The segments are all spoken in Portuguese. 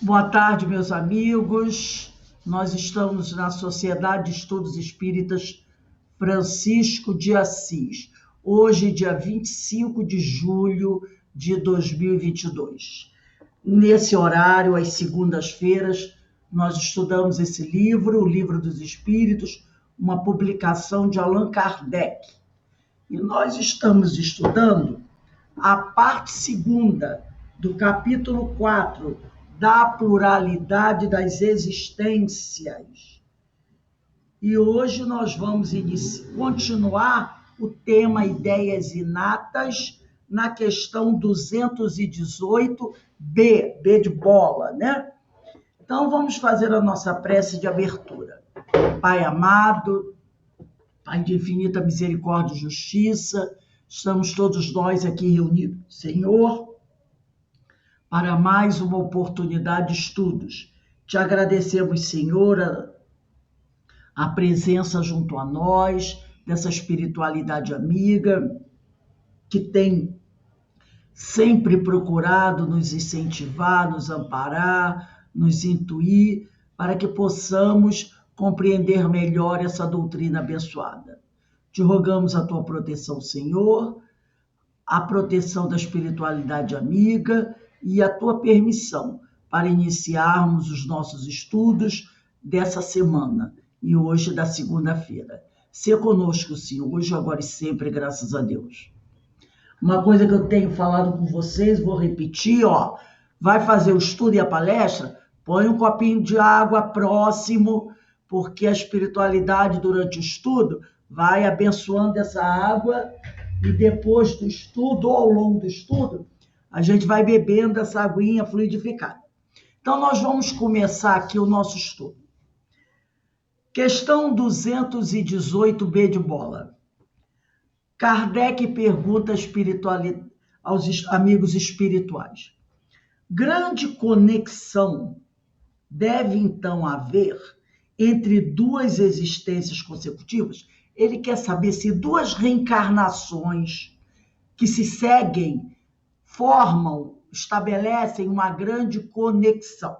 Boa tarde, meus amigos. Nós estamos na Sociedade de Estudos Espíritas Francisco de Assis. Hoje, dia 25 de julho de 2022. Nesse horário, às segundas-feiras, nós estudamos esse livro, o Livro dos Espíritos, uma publicação de Allan Kardec. E nós estamos estudando a parte segunda do capítulo 4 da pluralidade das existências. E hoje nós vamos continuar o tema Ideias Inatas na questão 218, B de bola, né? Então vamos fazer a nossa prece de abertura. Pai amado, Pai de infinita misericórdia e justiça, estamos todos nós aqui reunidos, Senhor, para mais uma oportunidade de estudos. Te agradecemos, Senhor, a presença junto a nós, dessa espiritualidade amiga, que tem sempre procurado nos incentivar, nos amparar, nos intuir, para que possamos compreender melhor essa doutrina abençoada. Te rogamos a tua proteção, Senhor, a proteção da espiritualidade amiga e a tua permissão para iniciarmos os nossos estudos dessa semana e hoje da segunda-feira. Ser conosco, Senhor, hoje, agora e sempre, graças a Deus. Uma coisa que eu tenho falado com vocês, vou repetir, vai fazer o estudo e a palestra, põe um copinho de água próximo, porque a espiritualidade durante o estudo vai abençoando essa água e depois do estudo, ou ao longo do estudo, a gente vai bebendo essa aguinha fluidificada. Então, nós vamos começar aqui o nosso estudo. Questão 218, B de bola. Kardec pergunta aos amigos espirituais. Grande conexão deve, então, haver entre duas existências consecutivas? Ele quer saber se duas reencarnações que se seguem estabelecem uma grande conexão.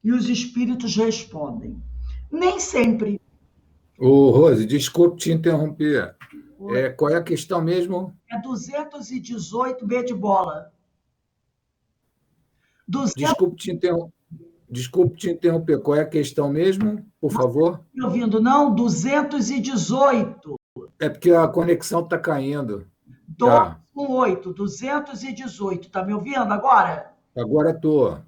E os espíritos respondem: nem sempre. Ô, Rose, desculpe te interromper. Qual é a questão mesmo? É 218, B de bola. Desculpe te interromper. Qual é a questão mesmo, por favor? Me ouvindo, não? 218. É porque a conexão está caindo. 218. Está me ouvindo agora? Agora estou.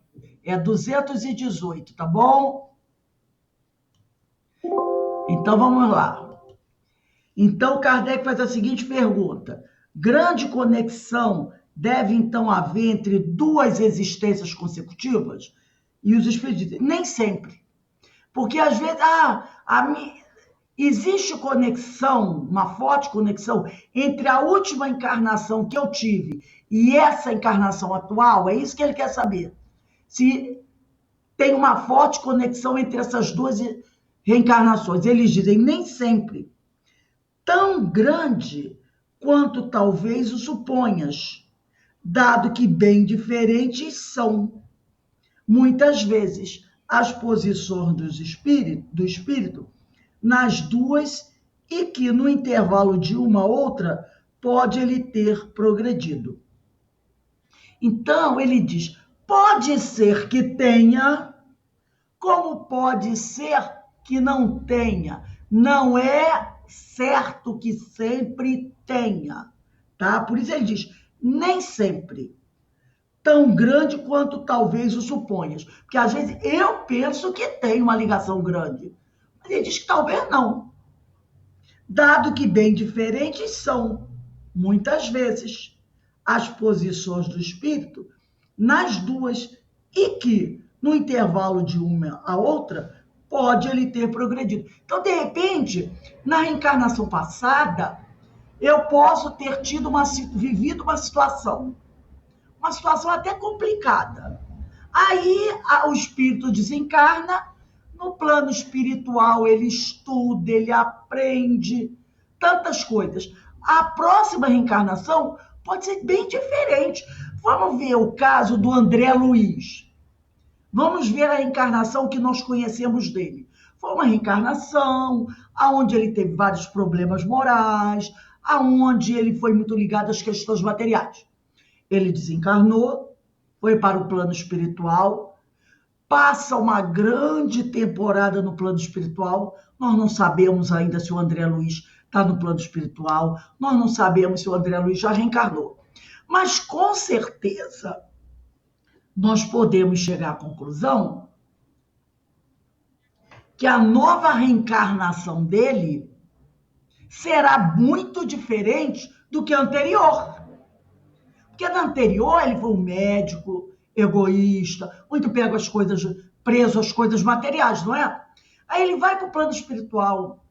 É 218, tá bom? Então, vamos lá. Então, Kardec faz a seguinte pergunta. Grande conexão deve, então, haver entre duas existências consecutivas? E os espíritos dizem, nem sempre. Porque, às vezes, existe conexão, uma forte conexão, entre a última encarnação que eu tive e essa encarnação atual? É isso que ele quer saber. Se tem uma forte conexão entre essas duas reencarnações. Eles dizem, nem sempre. Tão grande quanto talvez o suponhas, dado que bem diferentes são, muitas vezes, as posições do espírito nas duas e que, no intervalo de uma a outra, pode ele ter progredido. Então, ele diz, pode ser que tenha, como pode ser que não tenha. Não é certo que sempre tenha, tá? Por isso ele diz, nem sempre. Tão grande quanto talvez o suponhas. Porque às vezes eu penso que tem uma ligação grande. Mas ele diz que talvez não. Dado que bem diferentes são, muitas vezes, as posições do espírito nas duas e que, no intervalo de uma a outra, pode ele ter progredido. Então, de repente, na reencarnação passada, eu posso ter vivido uma situação até complicada. Aí o espírito desencarna, no plano espiritual ele estuda, ele aprende tantas coisas. A próxima reencarnação pode ser bem diferente. Vamos ver o caso do André Luiz. Vamos ver a reencarnação que nós conhecemos dele. Foi uma reencarnação onde ele teve vários problemas morais, aonde ele foi muito ligado às questões materiais. Ele desencarnou, foi para o plano espiritual, passa uma grande temporada no plano espiritual. Nós não sabemos ainda se o André Luiz está no plano espiritual, nós não sabemos se o André Luiz já reencarnou. Mas, com certeza, nós podemos chegar à conclusão que a nova reencarnação dele será muito diferente do que a anterior. Porque na anterior ele foi um médico egoísta, muito pego às coisas, preso às coisas materiais, não é? Aí ele vai para o plano espiritual,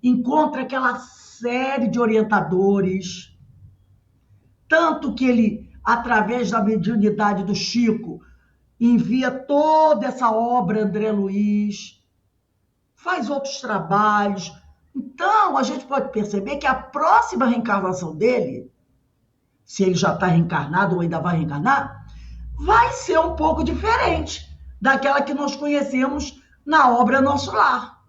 encontra aquela série de orientadores, tanto que ele, através da mediunidade do Chico, envia toda essa obra André Luiz, faz outros trabalhos. Então, a gente pode perceber que a próxima reencarnação dele, se ele já está reencarnado ou ainda vai reencarnar, vai ser um pouco diferente daquela que nós conhecemos na obra Nosso Lar.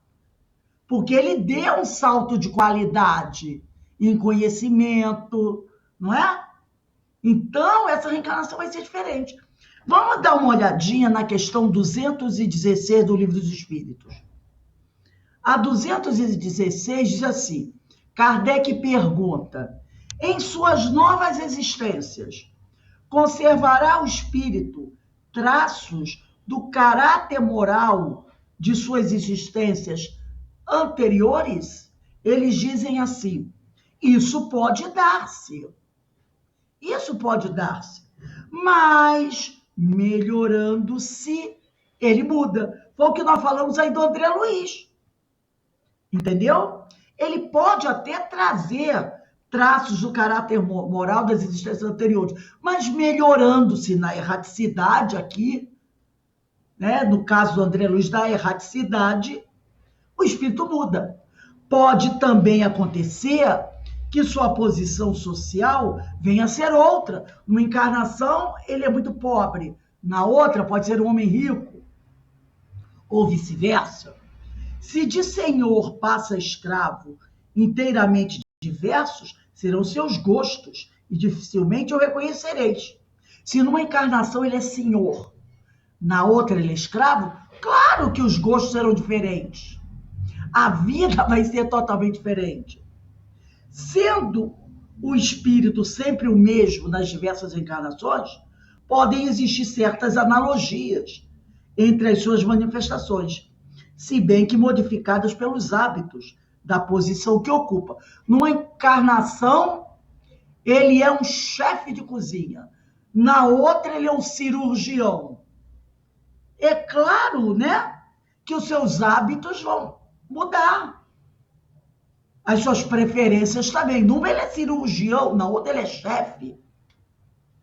Porque ele deu um salto de qualidade em conhecimento, não é? Então, essa reencarnação vai ser diferente. Vamos dar uma olhadinha na questão 216 do Livro dos Espíritos. A 216 diz assim: Kardec pergunta: em suas novas existências, conservará o espírito traços do caráter moral de suas existências anteriores? Eles dizem assim: isso pode dar-se. Isso pode dar-se. Mas, melhorando-se, ele muda. Foi o que nós falamos aí do André Luiz. Entendeu? Ele pode até trazer traços do caráter moral das existências anteriores, mas melhorando-se na erraticidade aqui, né? No caso do André Luiz, da erraticidade, o espírito muda. Pode também acontecer que sua posição social venha a ser outra. Numa encarnação, ele é muito pobre. Na outra, pode ser um homem rico. Ou vice-versa. Se de senhor passa escravo inteiramente diversos, serão seus gostos, e dificilmente o reconhecereis. Se numa encarnação ele é senhor, na outra ele é escravo, claro que os gostos serão diferentes. A vida vai ser totalmente diferente. Sendo o espírito sempre o mesmo nas diversas encarnações, podem existir certas analogias entre as suas manifestações, se bem que modificadas pelos hábitos da posição que ocupa. Numa encarnação, ele é um chefe de cozinha. Na outra, ele é um cirurgião. É claro, né, que os seus hábitos vão mudar. As suas preferências também. Numa ele é cirurgião, na outra ele é chefe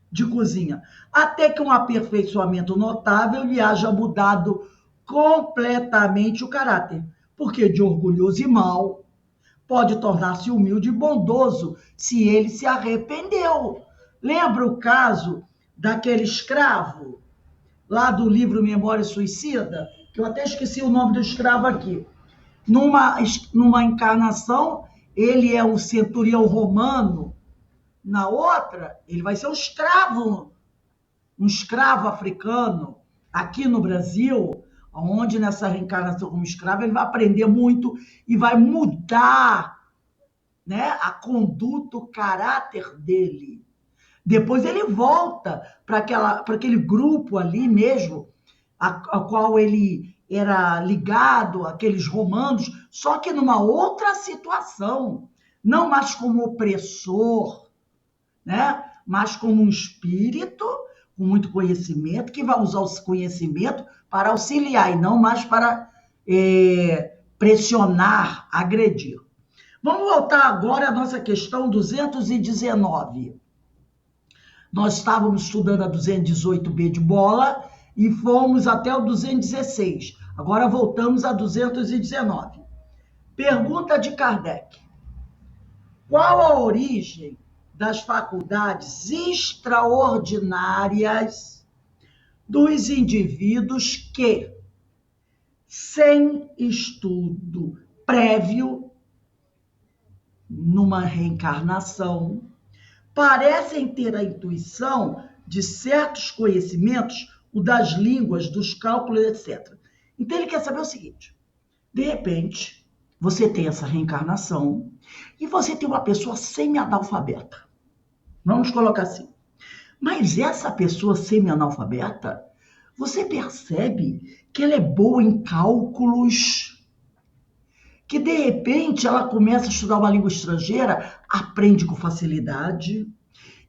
de cozinha. Até que um aperfeiçoamento notável lhe haja mudado completamente o caráter. Porque de orgulhoso e mau pode tornar-se humilde e bondoso se ele se arrependeu. Lembra o caso daquele escravo, lá do livro Memória Suicida? Que eu até esqueci o nome do escravo aqui. Numa encarnação, ele é um centurião romano. Na outra, ele vai ser um escravo africano. Aqui no Brasil, onde nessa reencarnação como escravo, ele vai aprender muito e vai mudar, né, a conduta, o caráter dele. Depois ele volta para aquele grupo ali mesmo, a qual ele era ligado, aqueles romanos, só que numa outra situação, não mais como opressor, né? Mas como um espírito com muito conhecimento, que vai usar esse conhecimento para auxiliar e não mais para pressionar, agredir. Vamos voltar agora à nossa questão 219. Nós estávamos estudando a 218b de bola e fomos até o 216. Agora voltamos a 219. Pergunta de Kardec: qual a origem das faculdades extraordinárias dos indivíduos que, sem estudo prévio, numa reencarnação, parecem ter a intuição de certos conhecimentos, o das línguas, dos cálculos, etc. Então, ele quer saber o seguinte: de repente, você tem essa reencarnação e você tem uma pessoa semi-analfabeta. Vamos colocar assim. Mas essa pessoa semi-analfabeta, você percebe que ela é boa em cálculos, que de repente ela começa a estudar uma língua estrangeira, aprende com facilidade,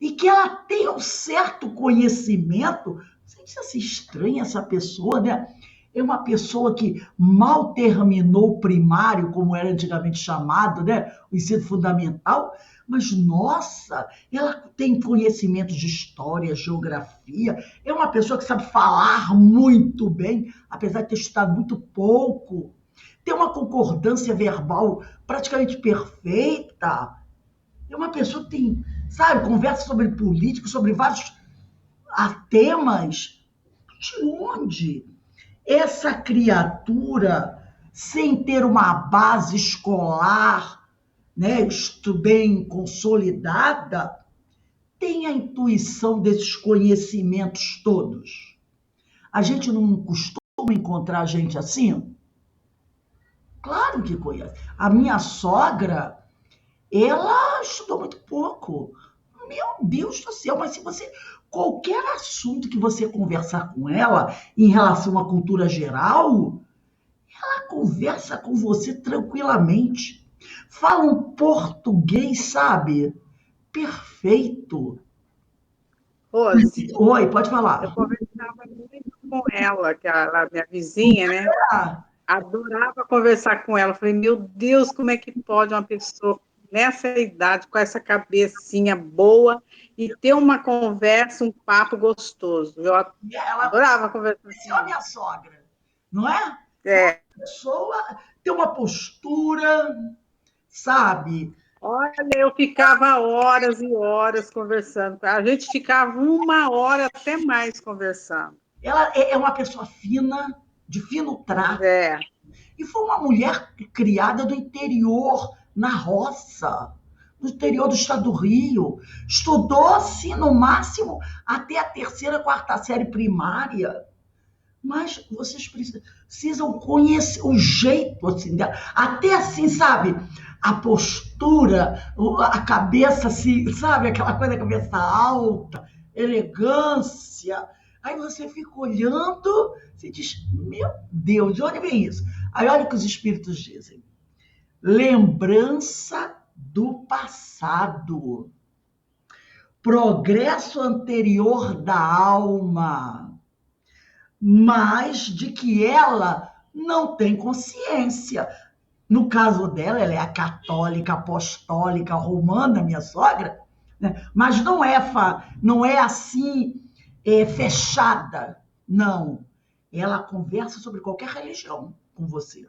e que ela tem um certo conhecimento. Você diz assim, estranha essa pessoa, né? É uma pessoa que mal terminou o primário, como era antigamente chamado, né? O ensino fundamental, mas, nossa, ela tem conhecimento de história, geografia, é uma pessoa que sabe falar muito bem, apesar de ter estudado muito pouco, tem uma concordância verbal praticamente perfeita, é uma pessoa que tem, sabe, conversa sobre política, sobre vários temas. De onde essa criatura, sem ter uma base escolar, né, bem consolidada, tem a intuição desses conhecimentos todos? A gente não costuma encontrar gente assim? Claro que conhece. A minha sogra, ela estudou muito pouco. Meu Deus do céu, mas se você. Qualquer assunto que você conversar com ela em relação à cultura geral, ela conversa com você tranquilamente. Fala um português, sabe? Perfeito. Rose, Oi, pode eu falar. conversava muito com ela, que ela, minha vizinha, né? Ah, Adorava conversar com ela. Falei, meu Deus, como é que pode uma pessoa nessa idade, com essa cabecinha boa, e ter uma conversa, um papo gostoso? Eu ela adorava conversar com é a ela. minha sogra, não é? É, A pessoa tem uma postura, sabe? olha, eu ficava horas e horas conversando com ela. A gente ficava 1 hora até mais conversando. Ela é uma pessoa fina, de fino trato, É, e foi uma mulher criada do interior, na roça, no interior do estado do Rio. Estudou-se, no máximo, até a terceira, quarta série primária. Mas vocês precisam conhecer o jeito assim dela. Até assim, sabe? A postura, a cabeça assim, sabe? Aquela coisa da cabeça alta, elegância. Aí você fica olhando, você diz, meu Deus, de onde vem isso? Aí olha o que os espíritos dizem. Lembrança do passado. Progresso anterior da alma, mas de que ela não tem consciência. No caso dela, ela é a católica, apostólica, romana, minha sogra, né? Mas não é assim fechada, não. Ela conversa sobre qualquer religião com você.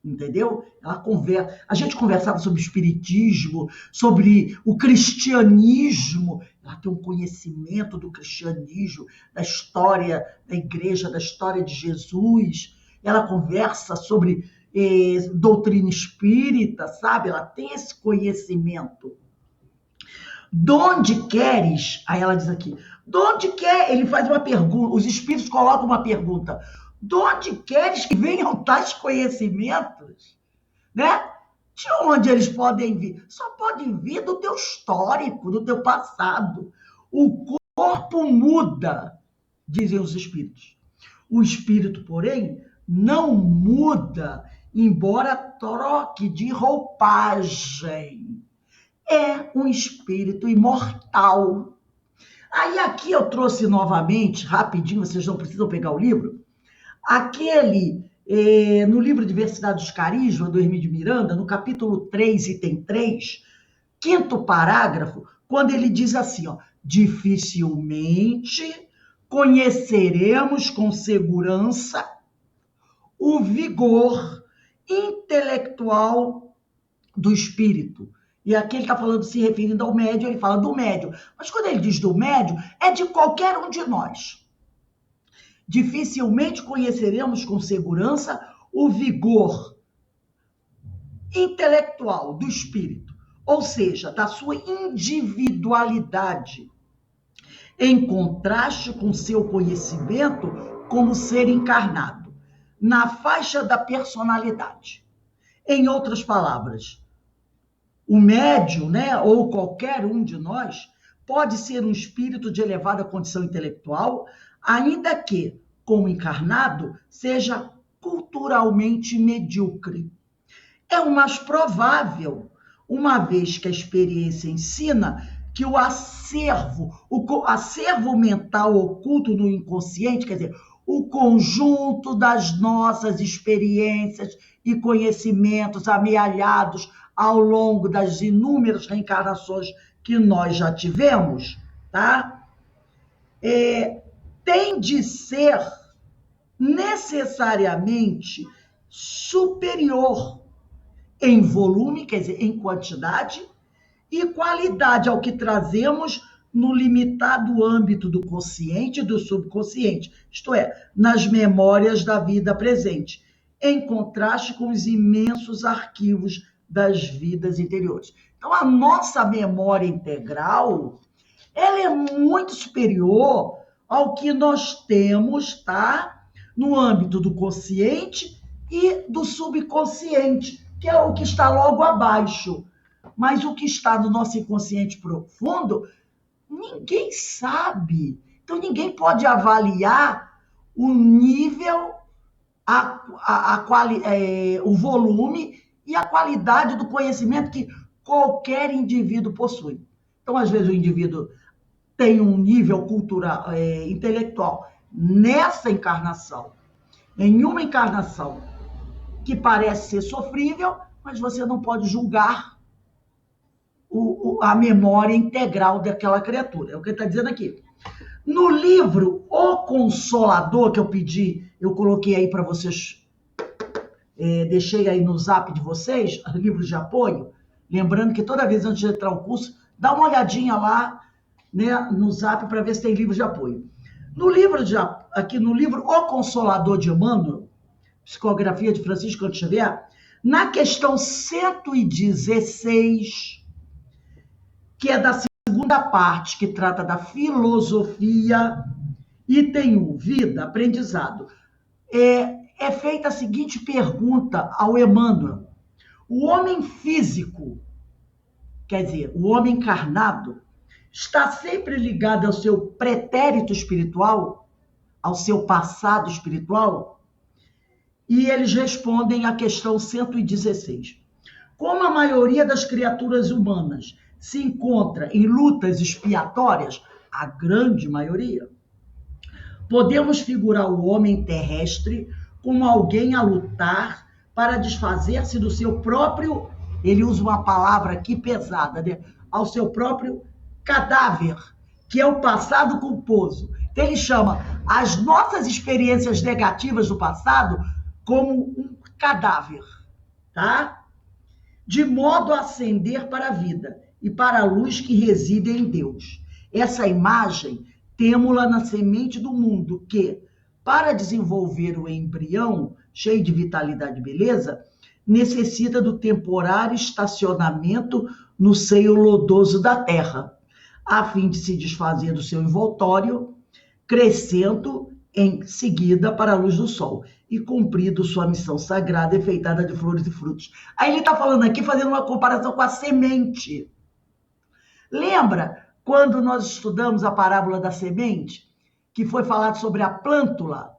Entendeu? Ela conversa. A gente conversava sobre espiritismo, sobre o cristianismo. Ela tem um conhecimento do cristianismo, da história da igreja, da história de Jesus. Ela conversa sobre doutrina espírita, sabe? Ela tem esse conhecimento. De onde queres? Aí ela diz aqui. De onde quer? Ele faz uma pergunta. Os espíritos colocam uma pergunta. De onde queres que venham tais conhecimentos? Né? De onde eles podem vir? Só podem vir do teu histórico, do teu passado. O corpo muda, dizem os espíritos. O espírito, porém, não muda, embora troque de roupagem. É um espírito imortal. Aí aqui eu trouxe novamente, rapidinho, vocês não precisam pegar o livro, no livro Diversidade dos Carismas, do Hermínio de Miranda, no capítulo 3, item 3, quinto parágrafo, quando ele diz assim, ó, dificilmente conheceremos com segurança o vigor intelectual do espírito. E aqui ele está falando, se referindo ao médium, ele fala do médium. Mas quando ele diz do médium, é de qualquer um de nós. dificilmente conheceremos com segurança o vigor intelectual do espírito, ou seja, da sua individualidade, em contraste com seu conhecimento como ser encarnado, na faixa da personalidade. Em outras palavras, o médium, né, ou qualquer um de nós, pode ser um espírito de elevada condição intelectual, ainda que, como encarnado, seja culturalmente medíocre. É o mais provável, uma vez que a experiência ensina que o acervo mental oculto no inconsciente, quer dizer, o conjunto das nossas experiências e conhecimentos amealhados ao longo das inúmeras reencarnações que nós já tivemos, tá? Tem de ser necessariamente superior em volume, quer dizer, em quantidade, e qualidade ao que trazemos no limitado âmbito do consciente e do subconsciente, isto é, nas memórias da vida presente, em contraste com os imensos arquivos das vidas interiores. Então, a nossa memória integral, ela é muito superior ao que nós temos, tá? No âmbito do consciente e do subconsciente, que é o que está logo abaixo. Mas o que está no nosso inconsciente profundo, ninguém sabe. Então, ninguém pode avaliar o nível, o volume e a qualidade do conhecimento que qualquer indivíduo possui. Então, às vezes, o indivíduo tem um nível cultural, intelectual nessa encarnação, em uma encarnação que parece ser sofrível, mas você não pode julgar a memória integral daquela criatura. É o que ele está dizendo aqui. No livro O Consolador, que eu pedi, eu coloquei aí para vocês, deixei aí no zap de vocês, livro de apoio, lembrando que toda vez antes de entrar no curso, dá uma olhadinha lá, né, no zap para ver se tem livro de apoio. Aqui no livro O Consolador de Emmanuel, psicografia de Francisco Cândido Xavier, na questão 116, que é da segunda parte, que trata da filosofia, item 1, vida, aprendizado, é feita a seguinte pergunta ao Emmanuel. O homem físico, quer dizer, o homem encarnado, está sempre ligado ao seu pretérito espiritual, ao seu passado espiritual? E eles respondem à questão 116. Como a maioria das criaturas humanas se encontra em lutas expiatórias, a grande maioria, podemos figurar o homem terrestre como alguém a lutar para desfazer-se do seu próprio, ele usa uma palavra aqui pesada, né? Ao seu próprio cadáver, que é o passado culposo. Então, ele chama as nossas experiências negativas do passado como um cadáver, tá? De modo a ascender para a vida e para a luz que reside em Deus. Essa imagem temo-la na semente do mundo que, para desenvolver o embrião cheio de vitalidade e beleza, necessita do temporário estacionamento no seio lodoso da terra, a fim de se desfazer do seu envoltório, crescendo em seguida para a luz do sol e cumprindo sua missão sagrada enfeitada de flores e frutos. Aí ele está falando aqui, fazendo uma comparação com a semente. Lembra quando nós estudamos a parábola da semente, que foi falado sobre a plântula,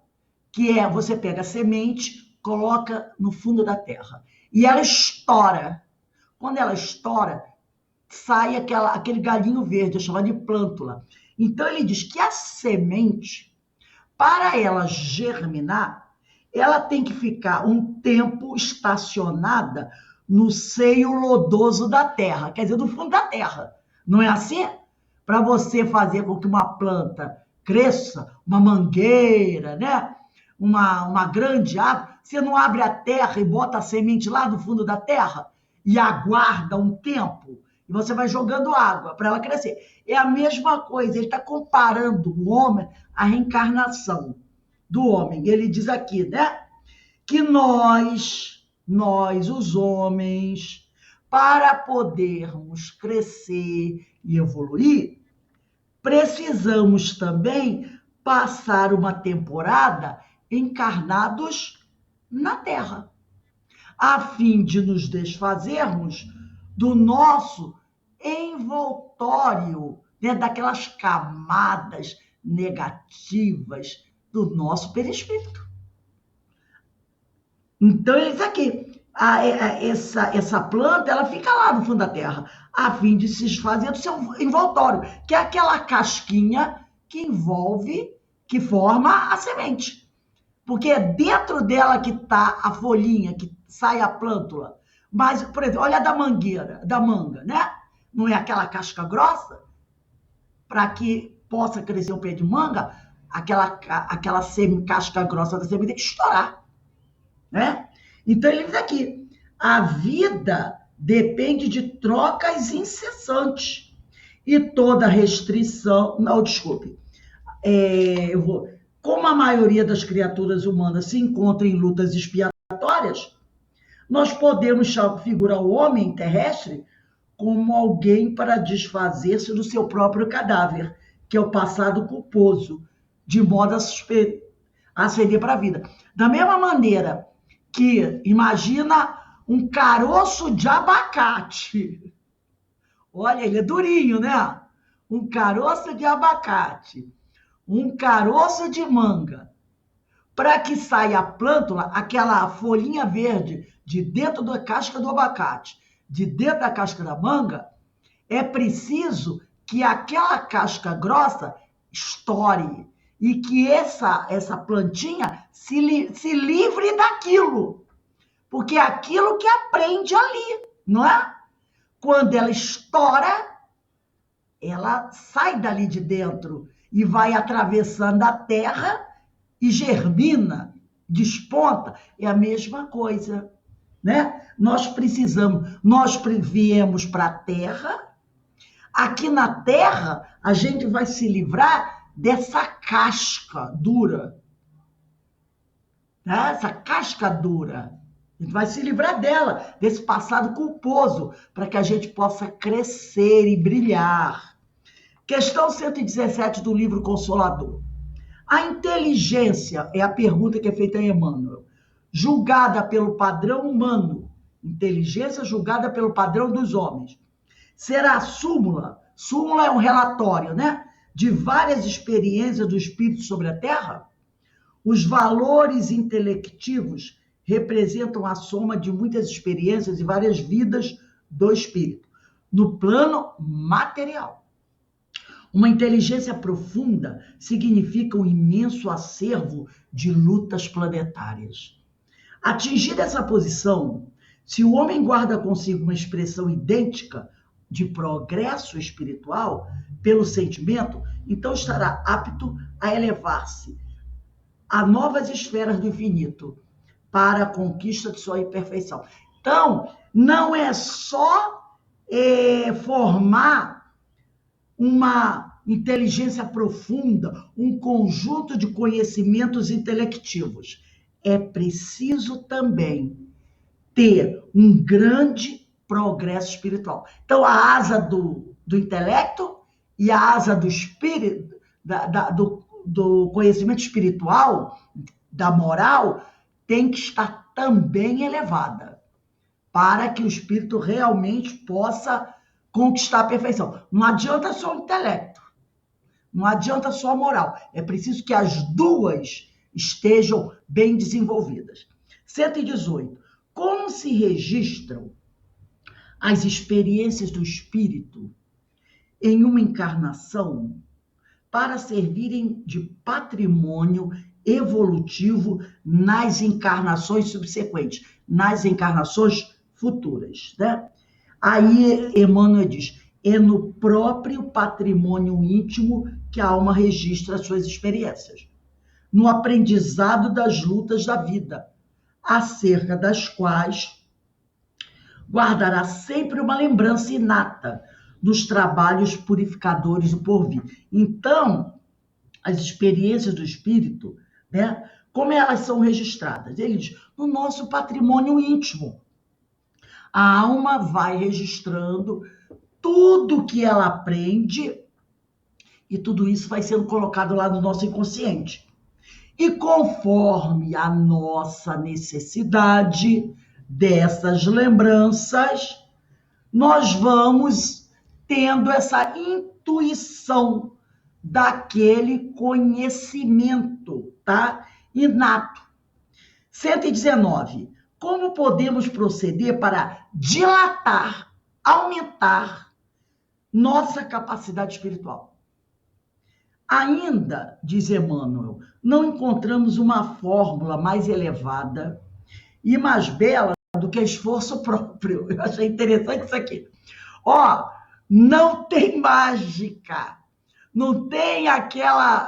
que é, você pega a semente, coloca no fundo da terra, e ela estoura. Quando ela estoura, sai aquele galinho verde, chamado de plântula. Então, ele diz que a semente, para ela germinar, ela tem que ficar um tempo estacionada no seio lodoso da terra, quer dizer, no fundo da terra. Não é assim? Para você fazer com que uma planta cresça, uma mangueira, né? Uma grande árvore, você não abre a terra e bota a semente lá no fundo da terra e aguarda um tempo e você vai jogando água para ela crescer. É a mesma coisa, ele está comparando o homem à reencarnação. do homem. Ele diz aqui, né? Que nós, os homens, para podermos crescer e evoluir, precisamos também passar uma temporada encarnados na Terra, a fim de nos desfazermos do nosso envoltório, né, daquelas camadas negativas do nosso perispírito. Então, ele diz aqui, essa planta, ela fica lá no fundo da terra, a fim de se desfazer do seu envoltório, que é aquela casquinha que envolve, que forma a semente. Porque é dentro dela que está a folhinha, que sai a plântula. Mas, por exemplo, olha da mangueira, da manga, né? Não é aquela casca grossa? Para que possa crescer o pé de manga, aquela casca grossa da semente tem que estourar, né? Então, ele diz aqui, a vida depende de trocas incessantes e toda restrição... Não, desculpe. Como a maioria das criaturas humanas se encontra em lutas expiatórias, nós podemos figurar o homem terrestre como alguém para desfazer-se do seu próprio cadáver, que é o passado culposo, de modo a ascender para a vida. Da mesma maneira que, imagina um caroço de abacate. Olha, ele é durinho, né? Um caroço de abacate, um caroço de manga. Para que saia a plântula, aquela folhinha verde de dentro da casca do abacate, de dentro da casca da manga, é preciso que aquela casca grossa estoure e que essa plantinha se livre daquilo. Porque é aquilo que aprende ali, não é? Quando ela estoura, ela sai dali de dentro e vai atravessando a terra e germina, desponta. É a mesma coisa, né? Nós viemos para a Terra. Aqui na Terra, a gente vai se livrar dessa casca dura, né? Essa casca dura. A gente vai se livrar dela, desse passado culposo, para que a gente possa crescer e brilhar. Questão 117 do livro Consolador. A inteligência, é a pergunta que é feita a Emmanuel, julgada pelo padrão humano, inteligência julgada pelo padrão dos homens, será a súmula? Súmula é um relatório, né? De várias experiências do espírito sobre a Terra? Os valores intelectivos representam a soma de muitas experiências e várias vidas do espírito, no plano material. Uma inteligência profunda significa um imenso acervo de lutas planetárias. Atingida essa posição, se o homem guarda consigo uma expressão idêntica de progresso espiritual pelo sentimento, então estará apto a elevar-se a novas esferas do infinito para a conquista de sua imperfeição. Então, não é só formar uma inteligência profunda, um conjunto de conhecimentos intelectivos. É preciso também ter um grande progresso espiritual. Então, a asa do intelecto e a asa do espírito, do conhecimento espiritual, da moral, tem que estar também elevada, para que o espírito realmente possa conquistar a perfeição. Não adianta só o intelecto, não adianta só a moral. É preciso que as duas estejam bem desenvolvidas. 118. Como se registram as experiências do espírito em uma encarnação para servirem de patrimônio evolutivo nas encarnações subsequentes, nas encarnações futuras, né? Aí Emmanuel diz, é no próprio patrimônio íntimo que a alma registra as suas experiências, no aprendizado das lutas da vida, acerca das quais guardará sempre uma lembrança inata dos trabalhos purificadores do porvir. Então, as experiências do espírito né? Como elas são registradas? Ele diz, no nosso patrimônio íntimo. A alma vai registrando tudo que ela aprende e tudo isso vai sendo colocado lá no nosso inconsciente. E conforme a nossa necessidade dessas lembranças, nós vamos tendo essa intuição daquele conhecimento, tá? Inato. 119. Como podemos proceder para dilatar, aumentar nossa capacidade espiritual? Ainda, diz Emmanuel, não encontramos uma fórmula mais elevada e mais bela do que esforço próprio. Eu achei interessante isso aqui. Ó, não tem mágica, não tem aquela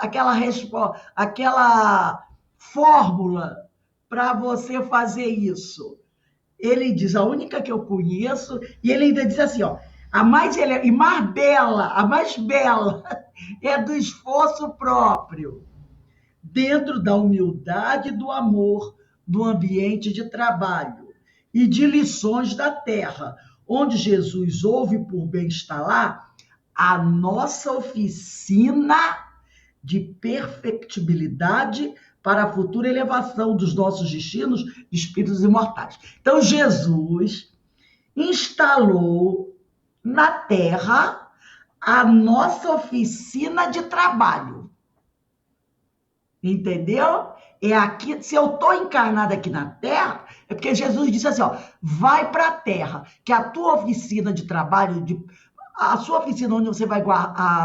fórmula para você fazer isso. Ele diz, a única que eu conheço, e ele ainda diz assim, ó, a mais bela é do esforço próprio, dentro da humildade e do amor do ambiente de trabalho e de lições da terra, onde Jesus ouve por bem instalar a nossa oficina de perfectibilidade para a futura elevação dos nossos destinos de espíritos imortais. Então, Jesus instalou na Terra a nossa oficina de trabalho. Entendeu? É aqui, se eu estou encarnada aqui na Terra, é porque Jesus disse assim, ó, vai para a Terra, que a tua oficina de trabalho, a sua oficina onde você vai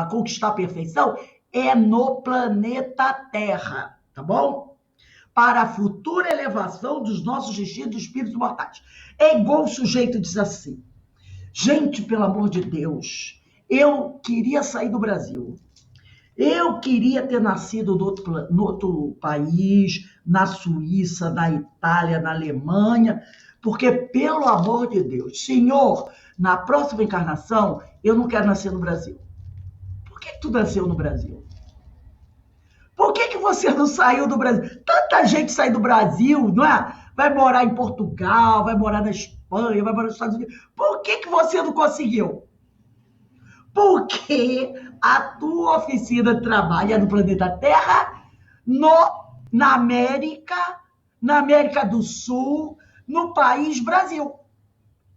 conquistar a perfeição, é no planeta Terra, tá bom? Para a futura elevação dos nossos destinos de espíritos mortais. É igual o sujeito diz assim, gente, pelo amor de Deus, eu queria sair do Brasil. Eu queria ter nascido no outro país, na Suíça, na Itália, na Alemanha, porque, pelo amor de Deus, Senhor, na próxima encarnação, eu não quero nascer no Brasil. Por que tu nasceu no Brasil? Por que você não saiu do Brasil? Tanta gente sai do Brasil, não é? Vai morar em Portugal, vai morar na Espanha, vai morar nos Estados Unidos. Por que você não conseguiu? Porque a tua oficina trabalha no planeta Terra, na América do Sul, no país Brasil.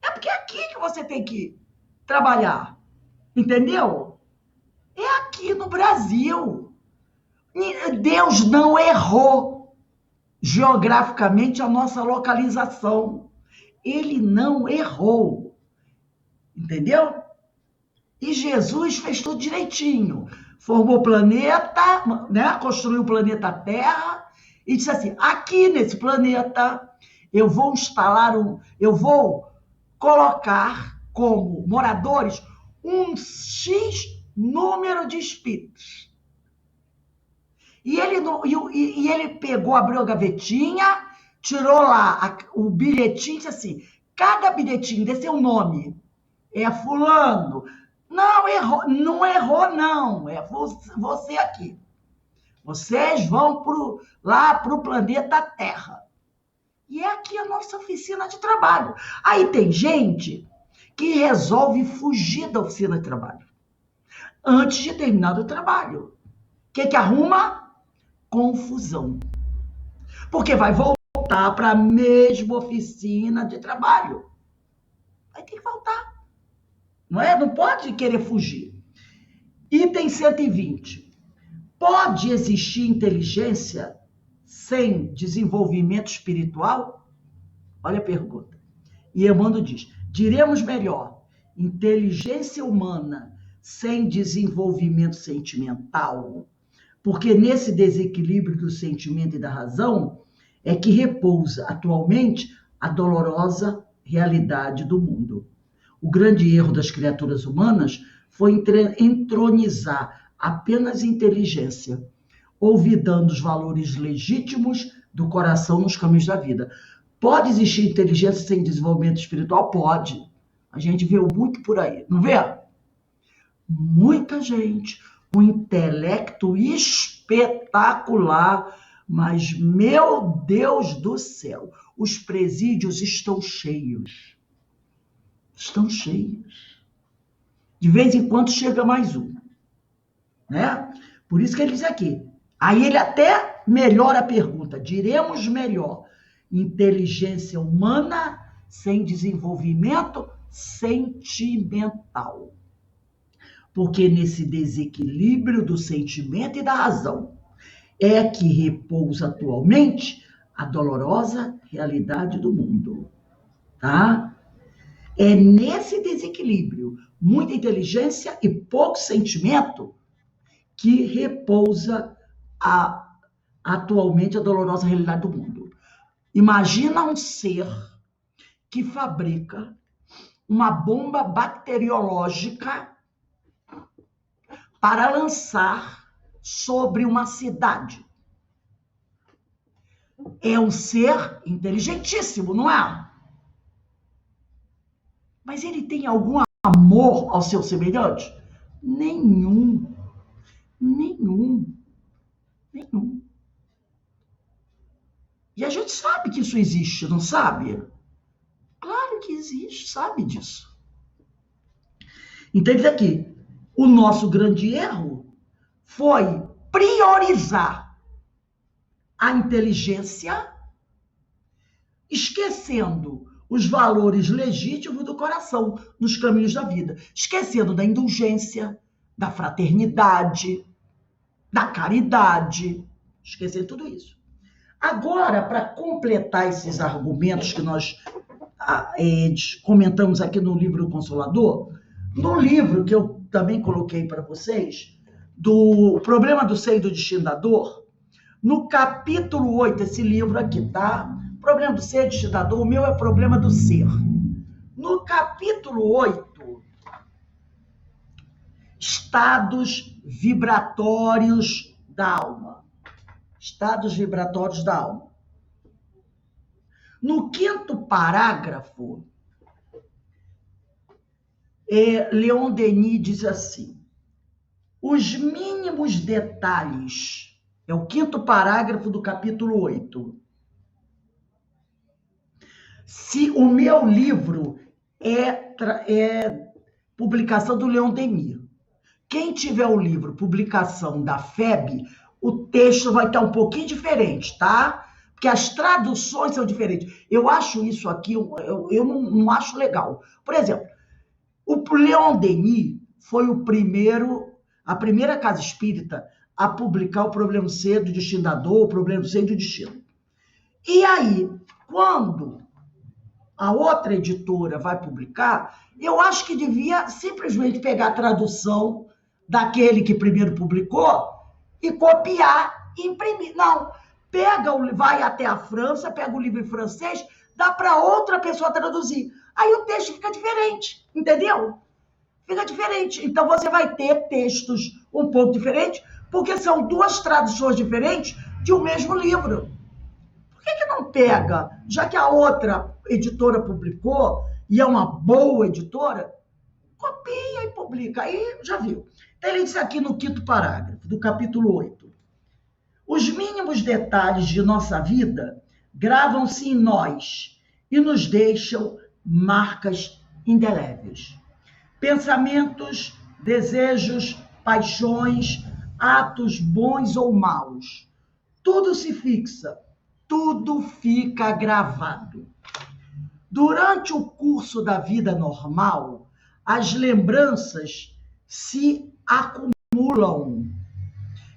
É porque é aqui que você tem que trabalhar, entendeu? É aqui no Brasil. Deus não errou geograficamente a nossa localização. Ele não errou, entendeu? E Jesus fez tudo direitinho. Formou o planeta, né? Construiu o planeta Terra e disse assim, aqui nesse planeta eu vou colocar como moradores um X número de espíritos. E ele pegou, abriu a gavetinha, tirou lá o bilhetinho, disse assim, cada bilhetinho desse é um nome. É fulano. Não errou, não. É você aqui. Vocês vão lá para o planeta Terra. E é aqui a nossa oficina de trabalho. Aí tem gente que resolve fugir da oficina de trabalho antes de terminar o trabalho. O que arruma? Confusão. Porque vai voltar para a mesma oficina de trabalho. Vai ter que voltar. Não é? Não pode querer fugir. Item 120. Pode existir inteligência sem desenvolvimento espiritual? Olha a pergunta. E Emmanuel diz, diremos melhor, inteligência humana sem desenvolvimento sentimental, porque nesse desequilíbrio do sentimento e da razão é que repousa atualmente a dolorosa realidade do mundo. O grande erro das criaturas humanas foi entronizar apenas inteligência, olvidando os valores legítimos do coração nos caminhos da vida. Pode existir inteligência sem desenvolvimento espiritual? Pode. A gente vê muito por aí, não vê? Muita gente com intelecto espetacular, Mas, meu Deus do céu, os presídios estão cheios. Estão cheios. De vez em quando chega mais um, né? Por isso que ele diz aqui. Aí ele até melhora a pergunta. Diremos melhor. Inteligência humana sem desenvolvimento sentimental. Porque nesse desequilíbrio do sentimento e da razão é que repousa atualmente a dolorosa realidade do mundo, tá? É nesse desequilíbrio, muita inteligência e pouco sentimento, que repousa atualmente a dolorosa realidade do mundo. Imagina um ser que fabrica uma bomba bacteriológica para lançar sobre uma cidade. É um ser inteligentíssimo, não é? Mas ele tem algum amor ao seu semelhante? Nenhum. Nenhum. Nenhum. E a gente sabe que isso existe, não sabe? Claro que existe, sabe disso. Então, ele diz aqui, o nosso grande erro foi priorizar a inteligência, esquecendo os valores legítimos do coração nos caminhos da vida, esquecendo da indulgência, da fraternidade, da caridade, esquecendo tudo isso. Agora, para completar esses argumentos que nós comentamos aqui no livro do Consolador, no livro que eu também coloquei para vocês, do Problema do Ser e do Destino da Dor, no capítulo 8, esse livro aqui, tá? Problema do Ser e do Destino da Dor, o meu é Problema do Ser. No capítulo 8, estados vibratórios da alma. Estados vibratórios da alma. No 5º parágrafo, Leon Denis diz assim, os mínimos detalhes, é o 5º parágrafo do capítulo 8. Se o meu livro é publicação do Leon Denis, quem tiver o livro, publicação da FEB, o texto vai estar um pouquinho diferente, tá? Porque as traduções são diferentes. Eu acho isso aqui, eu não acho legal. Por exemplo, o Leon Denis foi a primeira casa espírita a publicar o Problema do Ser, do Destino da Dor, o Problema do Ser e do Destino. E aí, quando a outra editora vai publicar, eu acho que devia simplesmente pegar a tradução daquele que primeiro publicou e copiar e imprimir. Não, vai até a França, pega o livro em francês, dá para outra pessoa traduzir. Aí o texto fica diferente, entendeu? Fica diferente. Então você vai ter textos um pouco diferentes, porque são duas traduções diferentes de um mesmo livro. Por que não pega, já que a outra editora publicou, e é uma boa editora, copia e publica. Aí já viu. Então ele diz aqui no 5º parágrafo do capítulo 8. Os mínimos detalhes de nossa vida gravam-se em nós e nos deixam marcas indeléveis. Pensamentos, desejos, paixões, atos bons ou maus. Tudo se fixa, tudo fica gravado. Durante o curso da vida normal, as lembranças se acumulam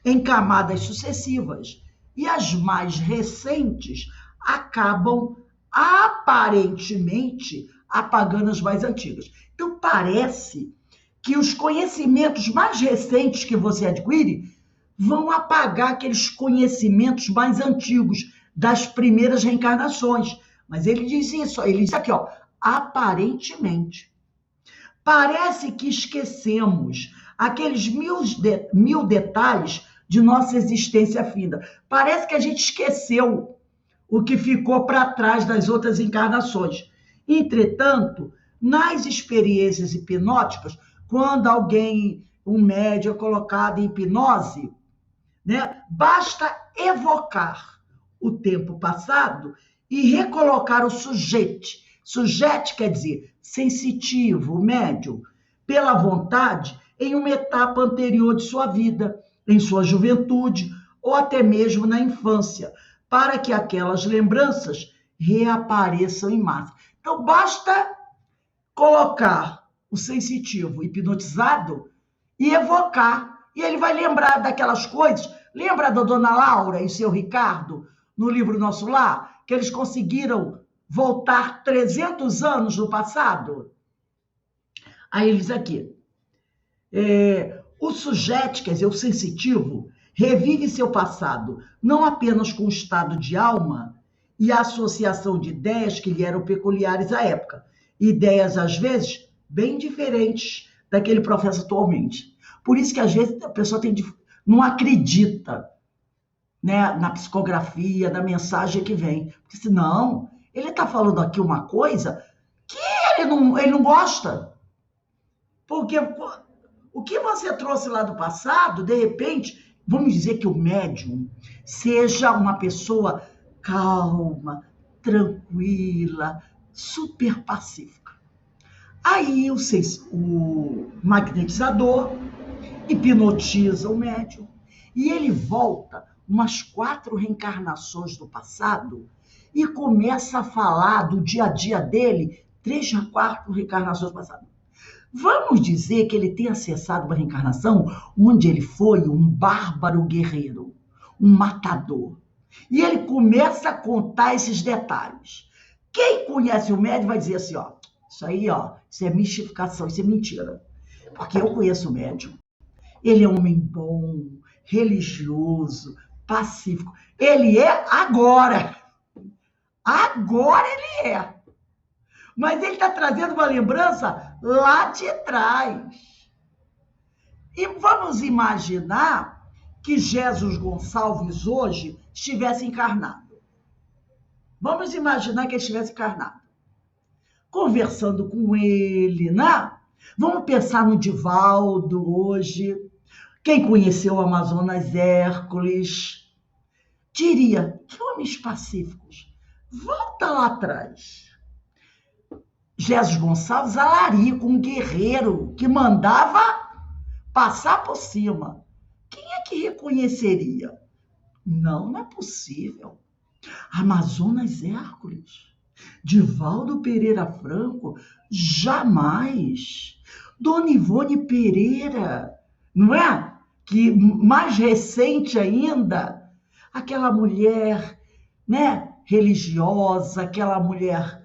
em camadas sucessivas e as mais recentes acabam aparentemente apagando as mais antigas. Então parece que os conhecimentos mais recentes que você adquire vão apagar aqueles conhecimentos mais antigos das primeiras reencarnações. Mas ele diz isso, ele diz aqui, ó, aparentemente. Parece que esquecemos aqueles mil detalhes de nossa existência finda. Parece que a gente esqueceu o que ficou para trás das outras encarnações. Entretanto, nas experiências hipnóticas, quando alguém, um médium é colocado em hipnose, né? Basta evocar o tempo passado e recolocar o sujeito. Sujeito quer dizer sensitivo, médium, pela vontade, em uma etapa anterior de sua vida, em sua juventude ou até mesmo na infância, para que aquelas lembranças reapareçam em massa. Então, basta colocar o sensitivo hipnotizado e evocar, e ele vai lembrar daquelas coisas. Lembra da Dona Laura e o seu Ricardo, no livro Nosso Lar, que eles conseguiram voltar 300 anos no passado? Aí ele diz aqui, o sujeito, quer dizer, o sensitivo, revive seu passado, não apenas com o estado de alma e a associação de ideias que lhe eram peculiares à época. Ideias, às vezes, bem diferentes daquele processo atualmente. Por isso que, às vezes, a pessoa não acredita, né, na psicografia, da mensagem que vem. Porque senão, ele está falando aqui uma coisa que ele não gosta. Porque o que você trouxe lá do passado, de repente, vamos dizer que o médium seja uma pessoa calma, tranquila, super pacífica. Aí o magnetizador hipnotiza o médium e ele volta umas 4 reencarnações do passado e começa a falar do dia a dia dele, 3 a 4 reencarnações do passado. Vamos dizer que ele tenha acessado uma reencarnação onde ele foi um bárbaro guerreiro, um matador. E ele começa a contar esses detalhes. Quem conhece o médium vai dizer assim, ó, isso aí, ó, isso é mistificação, isso é mentira. Porque eu conheço o médium. Ele é um homem bom, religioso, pacífico. Ele é agora. Agora ele é. Mas ele está trazendo uma lembrança lá de trás. E vamos imaginar que Jesus Gonçalves hoje estivesse encarnado. Vamos imaginar que ele estivesse encarnado. Conversando com ele, né? Vamos pensar no Divaldo hoje. Quem conheceu o Amazonas Hércules diria, que homens pacíficos. Volta lá atrás. Jesus Gonçalves alarico, um guerreiro que mandava passar por cima. Quem é que reconheceria? Não é possível. Amazonas Hércules, Divaldo Pereira Franco, jamais. Dona Ivone Pereira, não é? Que mais recente ainda, aquela mulher, né, religiosa, aquela mulher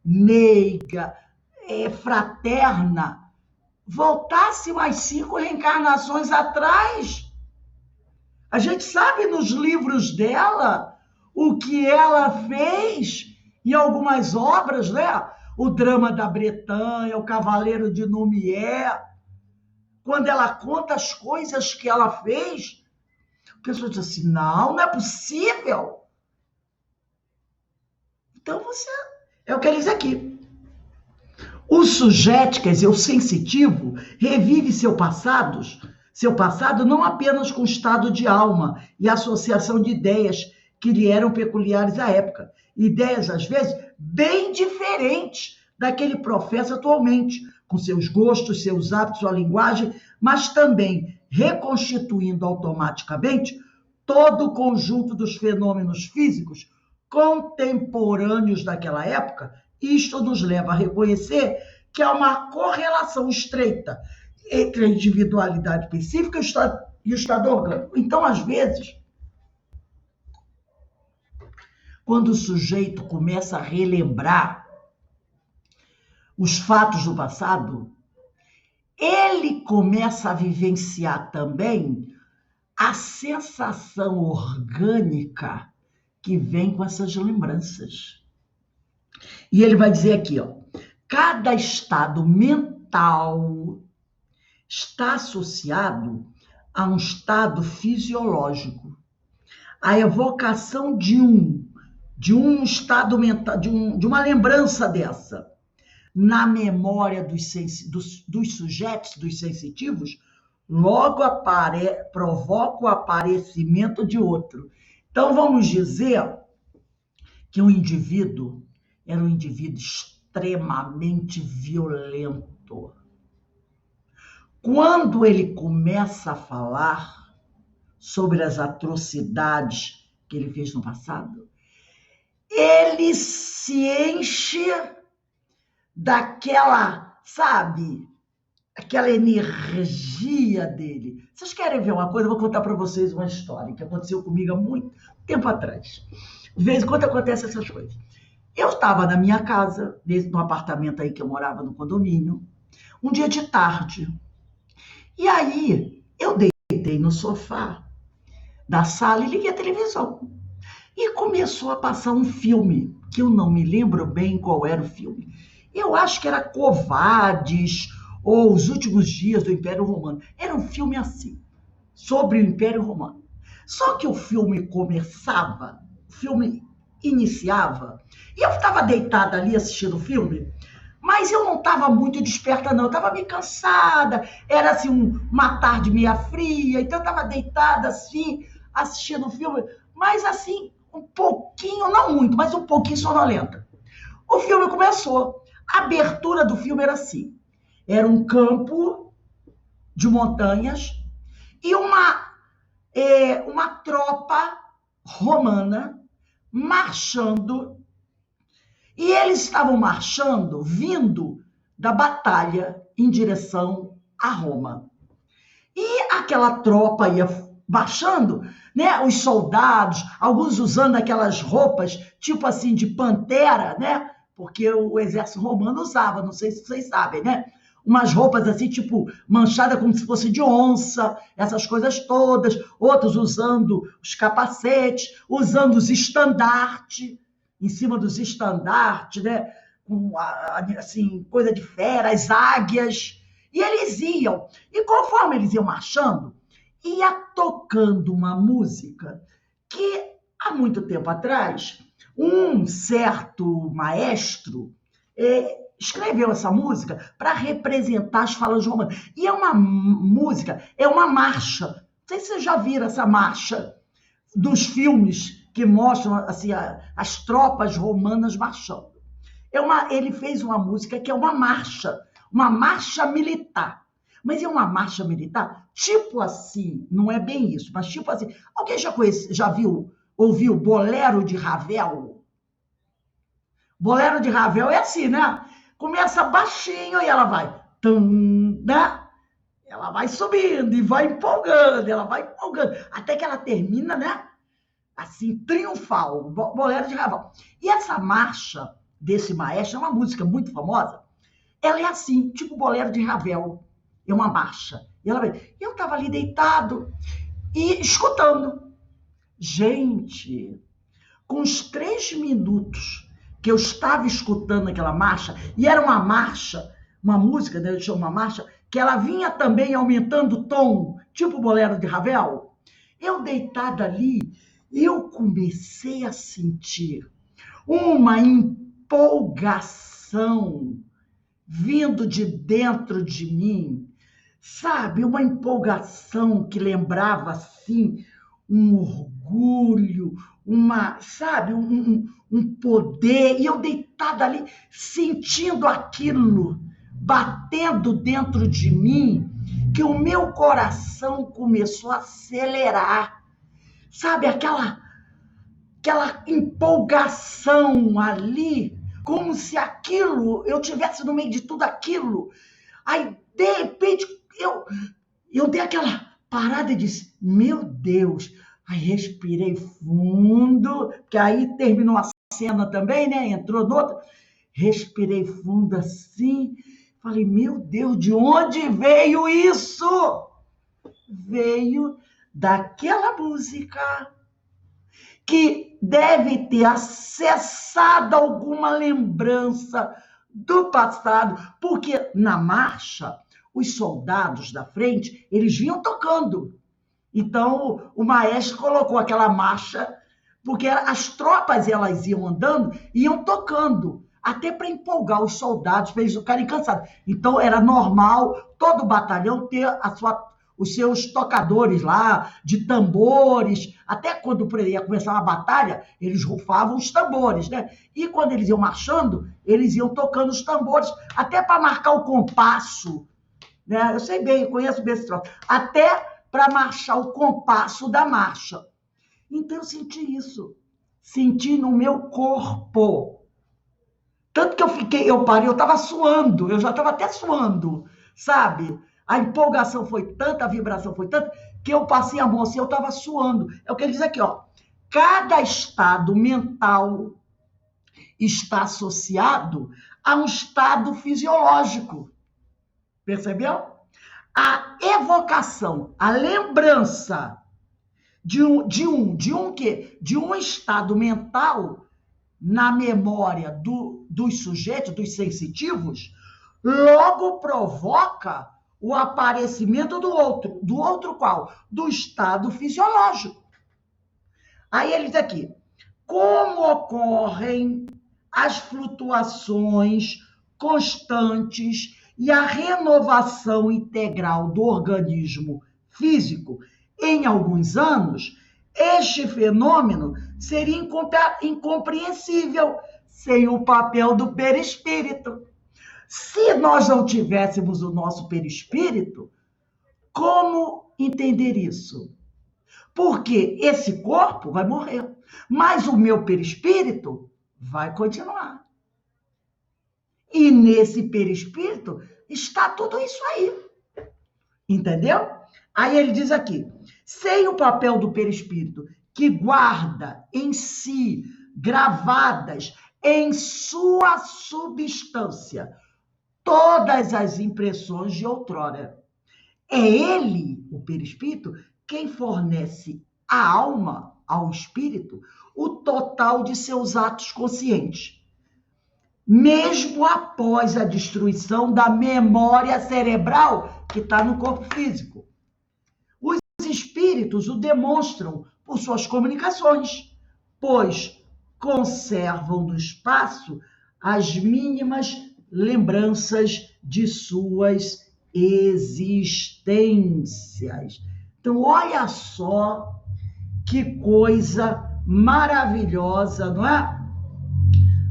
meiga, fraterna, voltasse mais 5 reencarnações atrás. A gente sabe nos livros dela o que ela fez em algumas obras, né? O Drama da Bretanha, o Cavaleiro de Lumière. Quando ela conta as coisas que ela fez, a pessoa diz assim, não é possível. Então é o que ele diz aqui. O sujeito, quer dizer, o sensitivo, revive seu passado não apenas com o estado de alma e associação de ideias que lhe eram peculiares à época. Ideias, às vezes, bem diferentes daquele professa atualmente, com seus gostos, seus hábitos, sua linguagem, mas também reconstituindo automaticamente todo o conjunto dos fenômenos físicos contemporâneos daquela época. Isto nos leva a reconhecer que há uma correlação estreita entre a individualidade específica e o estado orgânico. Então, às vezes, quando o sujeito começa a relembrar os fatos do passado, ele começa a vivenciar também a sensação orgânica que vem com essas lembranças. E ele vai dizer aqui, ó, cada estado mental está associado a um estado fisiológico. A evocação de um estado mental, de uma lembrança dessa, na memória dos sujeitos, dos sensitivos, logo provoca o aparecimento de outro. Então, vamos dizer que um indivíduo era um indivíduo extremamente violento. Quando ele começa a falar sobre as atrocidades que ele fez no passado, ele se enche daquela, sabe, aquela energia dele. Vocês querem ver uma coisa? Eu vou contar para vocês uma história que aconteceu comigo há muito tempo atrás. De vez em quando acontecem essas coisas. Eu estava na minha casa, no apartamento aí que eu morava no condomínio, um dia de tarde. E aí eu deitei no sofá da sala e liguei a televisão. E começou a passar um filme, que eu não me lembro bem qual era o filme. Eu acho que era Covades, ou Os Últimos Dias do Império Romano. Era um filme assim, sobre o Império Romano. Só que o filme começava, o filme iniciava, e eu estava deitada ali assistindo o filme, mas eu não estava muito desperta, não. Eu estava meio cansada, era assim uma tarde meia fria, então eu estava deitada assim, assistindo o filme, mas assim, um pouquinho, não muito, mas um pouquinho sonolenta. O filme começou. A abertura do filme era assim. Era um campo de montanhas e uma tropa romana marchando. E eles estavam marchando, vindo da batalha em direção a Roma. E aquela tropa ia marchando, né? Os soldados, alguns usando aquelas roupas, tipo assim, de pantera, né? Porque o exército romano usava, não sei se vocês sabem, né? Umas roupas assim, tipo, manchada como se fosse de onça, essas coisas todas. Outros usando os capacetes, usando os estandartes, em cima dos estandartes, né? Com, assim, coisa de fera, as águias. E eles iam. E conforme eles iam marchando, ia tocando uma música que, há muito tempo atrás, um certo maestro escreveu essa música para representar as falas romanas. E é uma música, é uma marcha. Não sei se vocês já viram essa marcha dos filmes que mostram assim, as tropas romanas marchando. Ele fez uma música que é uma marcha militar. Mas é uma marcha militar tipo assim, não é bem isso, mas tipo assim. Alguém já ouviu Bolero de Ravel? Bolero de Ravel é assim, né? Começa baixinho e ela vai, né? Ela vai subindo e vai empolgando, até que ela termina, né? Assim, triunfal, Bolero de Ravel. E essa marcha desse maestro é uma música muito famosa. Ela é assim, tipo Bolero de Ravel. É uma marcha. E eu estava ali deitado e escutando. Gente, com os 3 minutos que eu estava escutando aquela marcha, e era uma marcha, uma música, né, uma marcha, que ela vinha também aumentando o tom, tipo Bolero de Ravel. Eu deitada ali, eu comecei a sentir uma empolgação vindo de dentro de mim, sabe? Uma empolgação que lembrava, assim, um orgulho, sabe? Um poder. E eu deitada ali, sentindo aquilo, batendo dentro de mim, que o meu coração começou a acelerar. Sabe? Aquela empolgação ali, como se eu tivesse no meio de tudo aquilo. Aí, de repente, eu dei aquela parada e disse, meu Deus. Aí respirei fundo, porque aí terminou a cena também, né? Entrou noutra. Respirei fundo assim, falei, meu Deus, de onde veio isso? Veio daquela música que deve ter acessado alguma lembrança do passado, porque na marcha, os soldados da frente, eles vinham tocando. Então, o maestro colocou aquela marcha, porque as tropas, elas iam andando, iam tocando, até para empolgar os soldados, para eles ficarem cansados. Então, era normal todo batalhão ter os seus tocadores lá, de tambores. Até quando ia começar uma batalha, eles rufavam os tambores, né? E quando eles iam marchando, eles iam tocando os tambores, até para marcar o compasso, né? Eu sei bem, eu conheço bem esse troço. Até para marchar o compasso da marcha. Então eu senti isso. Senti no meu corpo. Tanto que eu parei, eu estava suando, eu já estava até suando, sabe? A empolgação foi tanta, a vibração foi tanta, que eu passei a mão assim, eu estava suando. É o que ele diz aqui, ó. Cada estado mental está associado a um estado fisiológico. Percebeu? A evocação, a lembrança de um estado mental na memória dos sujeitos, dos sensitivos, logo provoca o aparecimento do outro qual? Do estado fisiológico. Aí ele diz aqui, como ocorrem as flutuações constantes e a renovação integral do organismo físico em alguns anos, este fenômeno seria incompreensível sem o papel do perispírito. Se nós não tivéssemos o nosso perispírito, como entender isso? Porque esse corpo vai morrer, mas o meu perispírito vai continuar. E nesse perispírito está tudo isso aí. Entendeu? Aí ele diz aqui, sem o papel do perispírito, que guarda em si, gravadas em sua substância, todas as impressões de outrora. É ele, o perispírito, quem fornece à alma, ao espírito, o total de seus atos conscientes, mesmo após a destruição da memória cerebral que está no corpo físico. Os espíritos o demonstram por suas comunicações, pois conservam no espaço as mínimas lembranças de suas existências. Então, olha só que coisa maravilhosa, não é?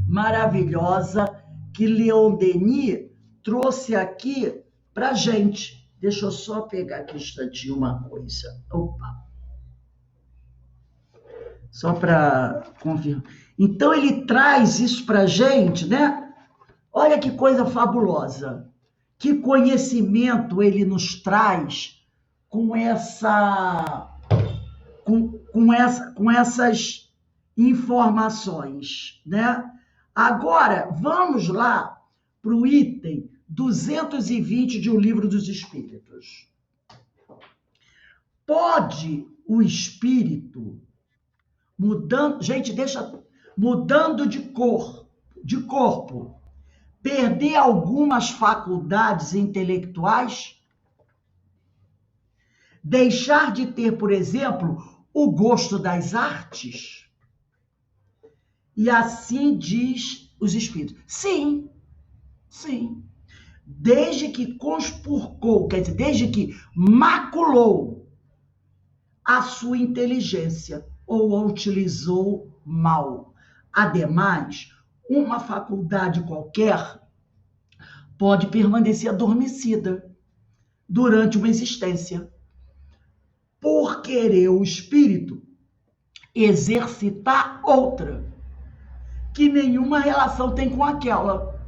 Maravilhosa que Leon Denis trouxe aqui para a gente. Deixa eu só pegar aqui um instantinho uma coisa. Opa! Só para confirmar. Então, ele traz isso para a gente, né? Olha que coisa fabulosa. Que conhecimento ele nos traz com essas informações, né? Agora, vamos lá para o item 220 de O Livro dos Espíritos. Pode o espírito, mudando de corpo, perder algumas faculdades intelectuais? Deixar de ter, por exemplo, o gosto das artes? E assim diz os espíritos. Sim, sim. Desde que conspurcou, quer dizer, desde que maculou a sua inteligência ou a utilizou mal. Ademais, uma faculdade qualquer pode permanecer adormecida durante uma existência, por querer o espírito exercitar outra, que nenhuma relação tem com aquela.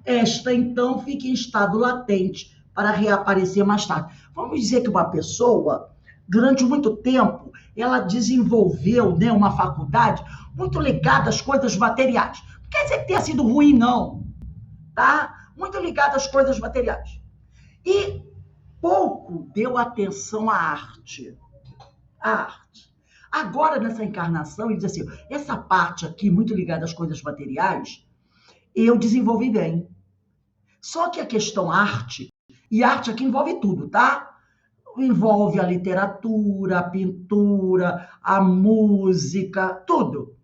Esta, então, fica em estado latente para reaparecer mais tarde. Vamos dizer que uma pessoa, durante muito tempo, ela desenvolveu, né, uma faculdade muito ligada às coisas materiais. Não quer dizer que tenha sido ruim, não. Tá? Muito ligada às coisas materiais. E pouco deu atenção à arte. A arte. Agora, nessa encarnação, ele diz assim, essa parte aqui, muito ligada às coisas materiais, eu desenvolvi bem. Só que a questão arte, e arte aqui envolve tudo, tá? Envolve a literatura, a pintura, a música, tudo.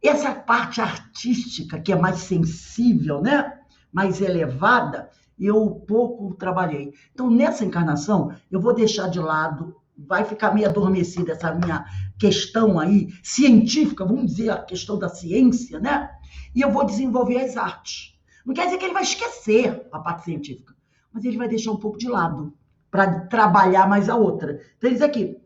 Essa parte artística, que é mais sensível, né? Mais elevada, eu pouco trabalhei. Então, nessa encarnação, eu vou deixar de lado, vai ficar meio adormecida essa minha questão aí, científica, vamos dizer, a questão da ciência, né? E eu vou desenvolver as artes. Não quer dizer que ele vai esquecer a parte científica, mas ele vai deixar um pouco de lado para trabalhar mais a outra. Então, ele diz aqui,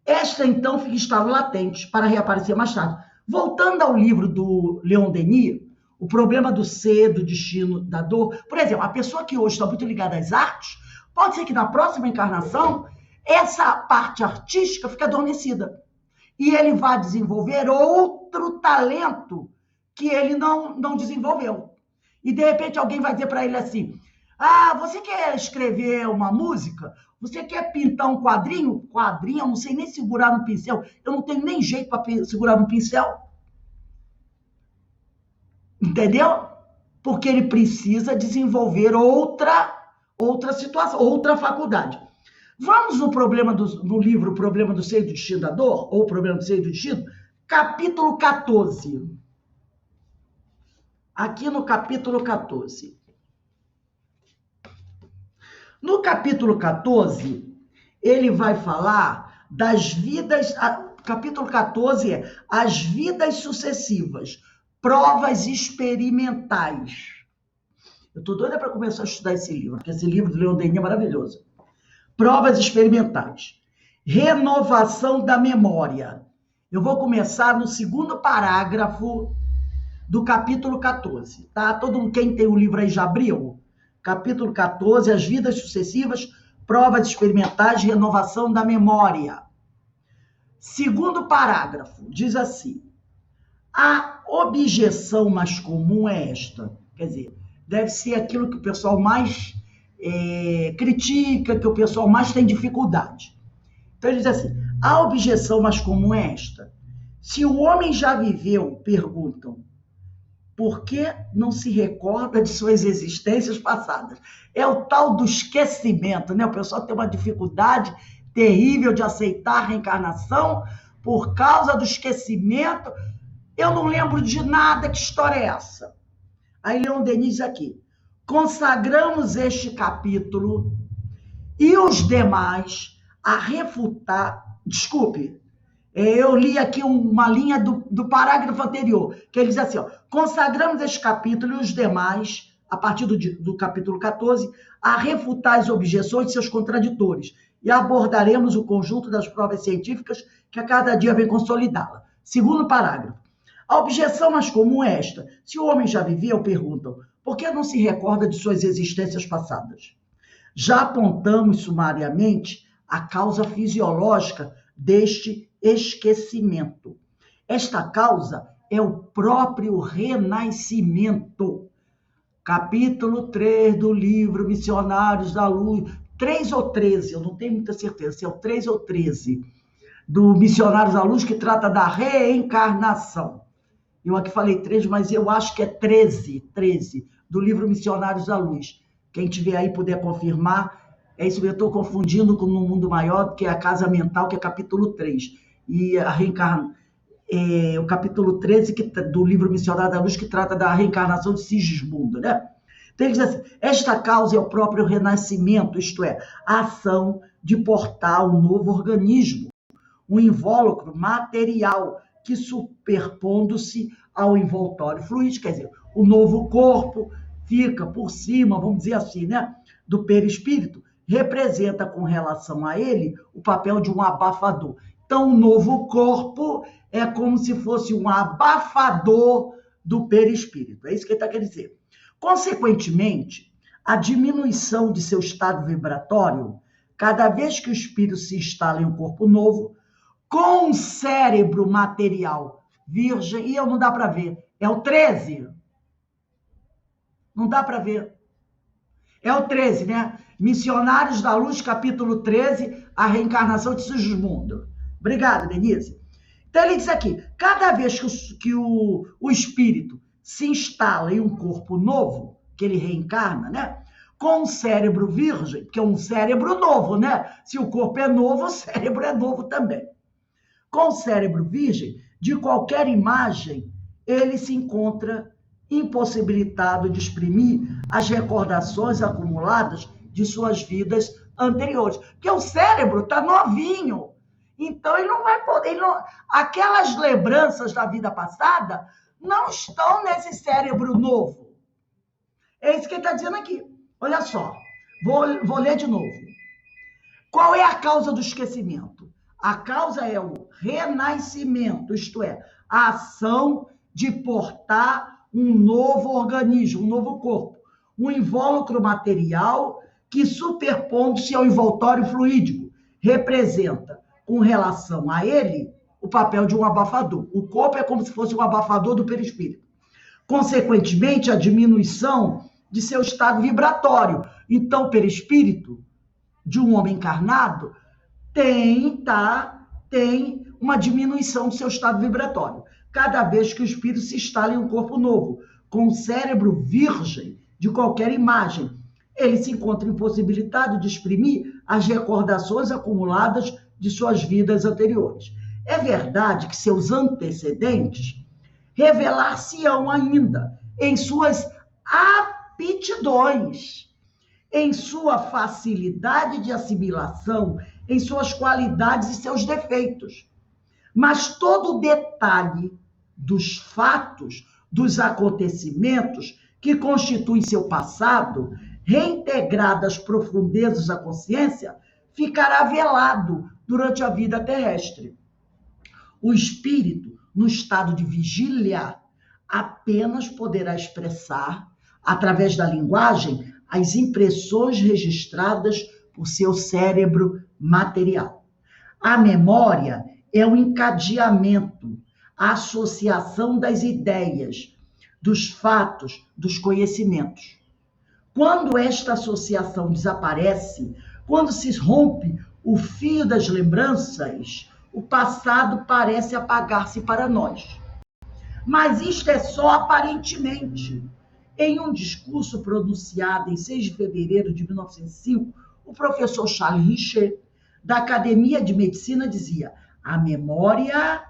esta, então, fica em estado latente para reaparecer mais tarde. Voltando ao livro do Leon Denis, o problema do ser, do destino, da dor. Por exemplo, a pessoa que hoje está muito ligada às artes, pode ser que na próxima encarnação, essa parte artística fique adormecida. E ele vai desenvolver outro talento que ele não desenvolveu. E, de repente, alguém vai dizer para ele assim, você quer escrever uma música? Você quer pintar um quadrinho? Quadrinho, eu não sei nem segurar no pincel. Eu não tenho nem jeito para segurar no pincel. Entendeu? Porque ele precisa desenvolver outra situação, outra faculdade. Vamos no livro Problema do Seio do Destino da Dor, ou Problema do Seio do Destino, capítulo 14. Aqui no capítulo 14. No capítulo 14, ele vai falar das vidas... Capítulo 14 é as vidas sucessivas, provas experimentais. Eu estou doida para começar a estudar esse livro, porque esse livro do Leon Denis é maravilhoso. Provas experimentais. Renovação da memória. Eu vou começar no segundo parágrafo do capítulo 14, tá? Todo mundo, quem tem o livro aí já abriu? Capítulo 14, as vidas sucessivas, provas experimentais de renovação da memória. Segundo parágrafo, diz assim, a objeção mais comum é esta, quer dizer, deve ser aquilo que o pessoal mais critica, que o pessoal mais tem dificuldade. Então ele diz assim, a objeção mais comum é esta, se o homem já viveu, perguntam, por que não se recorda de suas existências passadas? É o tal do esquecimento, né? O pessoal tem uma dificuldade terrível de aceitar a reencarnação por causa do esquecimento. Eu não lembro de nada, que história é essa? Aí Leon Denis diz aqui, consagramos este capítulo e os demais a refutar, eu li aqui uma linha do parágrafo anterior, que ele diz assim, consagramos este capítulo e os demais, a partir do capítulo 14, a refutar as objeções de seus contraditores e abordaremos o conjunto das provas científicas que a cada dia vem consolidá-la. Segundo parágrafo. A objeção mais comum é esta. Se o homem já viveu, perguntam, por que não se recorda de suas existências passadas? Já apontamos sumariamente a causa fisiológica deste esquecimento. Esta causa é o próprio renascimento. Capítulo 3 do livro Missionários da Luz, 3 ou 13, eu não tenho muita certeza se é o 3 ou 13, do Missionários da Luz, que trata da reencarnação. Eu aqui falei 3, mas eu acho que é 13, do livro Missionários da Luz. Quem tiver aí puder confirmar, é isso que eu estou confundindo com No Mundo Maior, que é a Casa Mental, que é capítulo 3. E a o capítulo 13 do livro Missionário da Luz, que trata da reencarnação de Sigismundo, né? Então, ele diz assim, esta causa é o próprio renascimento, isto é, a ação de portar um novo organismo, um invólucro material que, superpondo-se ao envoltório fluídico, quer dizer, o novo corpo fica por cima, vamos dizer assim, né, do perispírito, representa com relação a ele o papel de um abafador. Então, o novo corpo é como se fosse um abafador do perispírito. É isso que ele está querendo dizer. Consequentemente, a diminuição de seu estado vibratório, cada vez que o espírito se instala em um corpo novo, com um cérebro material virgem, e não dá para ver, é o 13. Não dá para ver. É o 13, né? Missionários da Luz, capítulo 13, a reencarnação de Sigismundo. Obrigada, Denise. Então, ele diz aqui, cada vez que o espírito se instala em um corpo novo, que ele reencarna, né? Com um cérebro virgem, que é um cérebro novo, né? Se o corpo é novo, o cérebro é novo também. Com o cérebro virgem, de qualquer imagem, ele se encontra impossibilitado de exprimir as recordações acumuladas de suas vidas anteriores. Porque o cérebro está novinho. Então, ele não vai poder... aquelas lembranças da vida passada não estão nesse cérebro novo. É isso que ele está dizendo aqui. Olha só. Vou ler de novo. Qual é a causa do esquecimento? A causa é o renascimento, isto é, a ação de portar um novo organismo, um novo corpo, um invólucro material que, superpondo-se ao envoltório fluídico, representa, com relação a ele, o papel de um abafador. O corpo é como se fosse um abafador do perispírito. Consequentemente, a diminuição de seu estado vibratório. Então, o perispírito de um homem encarnado tem uma diminuição do seu estado vibratório. Cada vez que o espírito se instala em um corpo novo, com o cérebro virgem de qualquer imagem, ele se encontra impossibilitado de exprimir as recordações acumuladas de suas vidas anteriores. É verdade que seus antecedentes revelar-se-ão ainda em suas aptidões, em sua facilidade de assimilação, em suas qualidades e seus defeitos. Mas todo o detalhe dos fatos, dos acontecimentos que constituem seu passado, reintegrado às profundezas da consciência, ficará velado durante a vida terrestre. O espírito, no estado de vigília, apenas poderá expressar, através da linguagem, as impressões registradas por seu cérebro material. A memória é o encadeamento, a associação das ideias, dos fatos, dos conhecimentos. Quando esta associação desaparece, quando se rompe o fio das lembranças, o passado parece apagar-se para nós. Mas isto é só aparentemente. Em um discurso pronunciado em 6 de fevereiro de 1905, o professor Charles Richer, da Academia de Medicina, dizia: a memória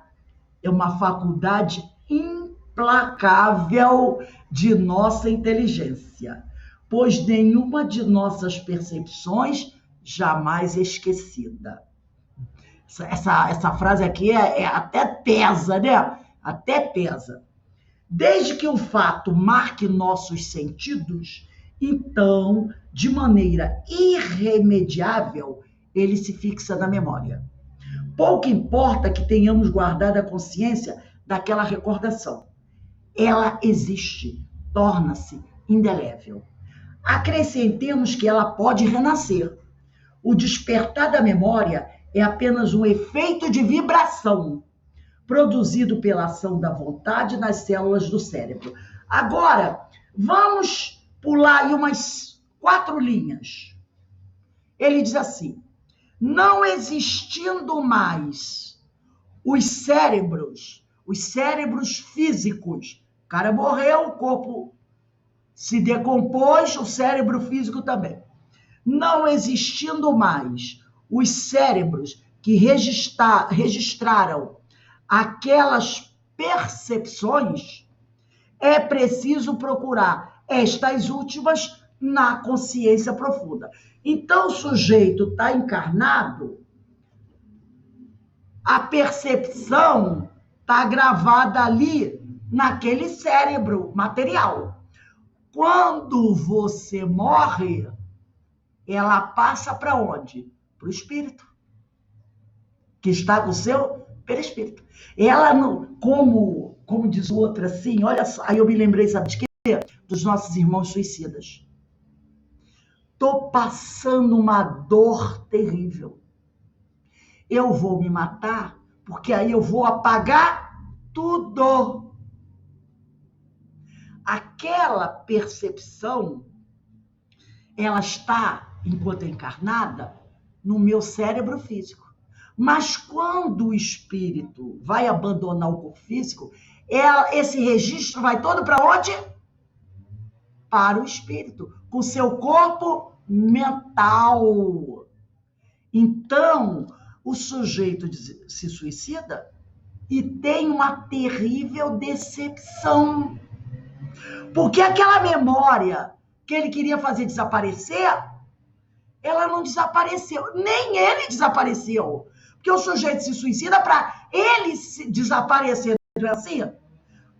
é uma faculdade implacável de nossa inteligência, pois nenhuma de nossas percepções jamais esquecida. Essa frase aqui até pesa, né? Até pesa. Desde que o fato marque nossos sentidos, então, de maneira irremediável, ele se fixa na memória. Pouco importa que tenhamos guardado a consciência daquela recordação. Ela existe, torna-se indelével. Acrescentemos que ela pode renascer. O despertar da memória é apenas um efeito de vibração produzido pela ação da vontade nas células do cérebro. Agora, vamos pular aí umas 4 linhas. Ele diz assim: não existindo mais os cérebros físicos, o cara morreu, o corpo se decompôs, o cérebro físico também. Não existindo mais os cérebros que registraram aquelas percepções, é preciso procurar estas últimas na consciência profunda. Então, o sujeito está encarnado, a percepção está gravada ali naquele cérebro material. Quando você morre, ela passa para onde? Para o espírito, que está com o seu perispírito. Ela, como diz o outro assim, olha só, aí eu me lembrei, sabe de quê? Dos nossos irmãos suicidas. Estou passando uma dor terrível. Eu vou me matar, porque aí eu vou apagar tudo. Aquela percepção, ela está, enquanto encarnada, no meu cérebro físico. Mas quando o espírito vai abandonar o corpo físico, esse registro vai todo para onde? Para o espírito, com o seu corpo mental. Então, o sujeito se suicida e tem uma terrível decepção. Porque aquela memória que ele queria fazer desaparecer, ela não desapareceu. Nem ele desapareceu. Porque o sujeito se suicida para ele se desaparecer, não é assim?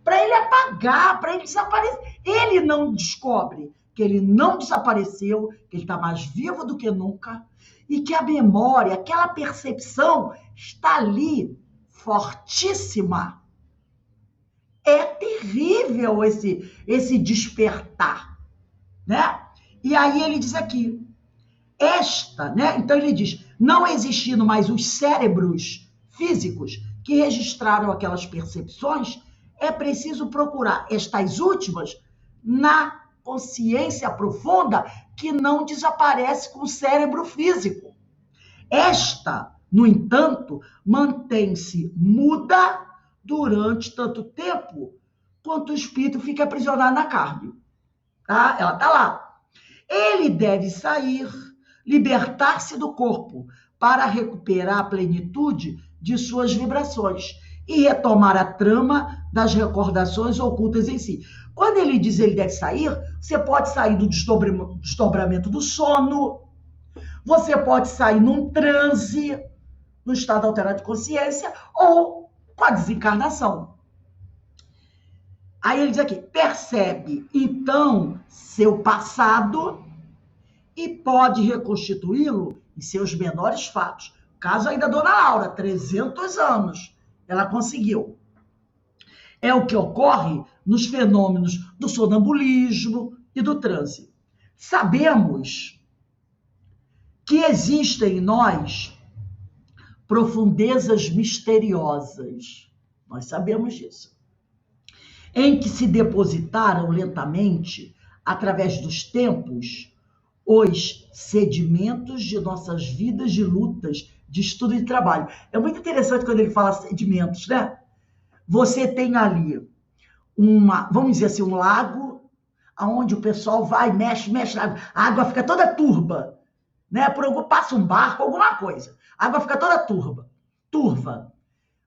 Para ele apagar, para ele desaparecer. Ele não descobre que ele não desapareceu, que ele está mais vivo do que nunca, e que a memória, aquela percepção está ali, fortíssima. É terrível esse despertar, né? E aí ele diz aqui, né? Então ele diz, não existindo mais os cérebros físicos que registraram aquelas percepções, é preciso procurar estas últimas na consciência profunda que não desaparece com o cérebro físico. Esta, no entanto, mantém-se muda durante tanto tempo quanto o espírito fica aprisionado na carne. Tá? Ela está lá. Ele deve sair, libertar-se do corpo para recuperar a plenitude de suas vibrações e retomar a trama das recordações ocultas em si. Quando ele diz ele deve sair, você pode sair do desdobramento do sono, você pode sair num transe, no estado alterado de consciência, ou com a desencarnação. Aí ele diz aqui, percebe, então, seu passado e pode reconstituí-lo em seus menores fatos. Caso aí da Dona Laura, 300 anos, ela conseguiu. É o que ocorre nos fenômenos do sonambulismo e do transe. Sabemos que existem em nós profundezas misteriosas. Nós sabemos disso. Em que se depositaram lentamente, através dos tempos, os sedimentos de nossas vidas de lutas, de estudo e de trabalho. É muito interessante quando ele fala sedimentos, né? Você tem ali vamos dizer assim, um lago, onde o pessoal vai, mexe, a água fica toda turva, né? Passa um barco, alguma coisa. A água fica toda turva.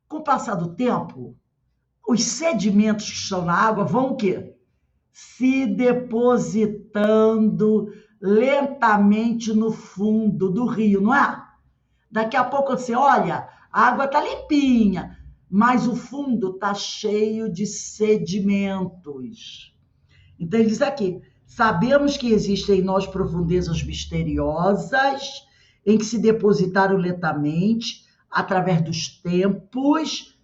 Com o passar do tempo, os sedimentos que estão na água vão o quê? Se depositando lentamente no fundo do rio, não é? Daqui a pouco você olha, a água está limpinha, mas o fundo está cheio de sedimentos. Então ele diz aqui, sabemos que existem em nós profundezas misteriosas em que se depositaram lentamente, através dos tempos,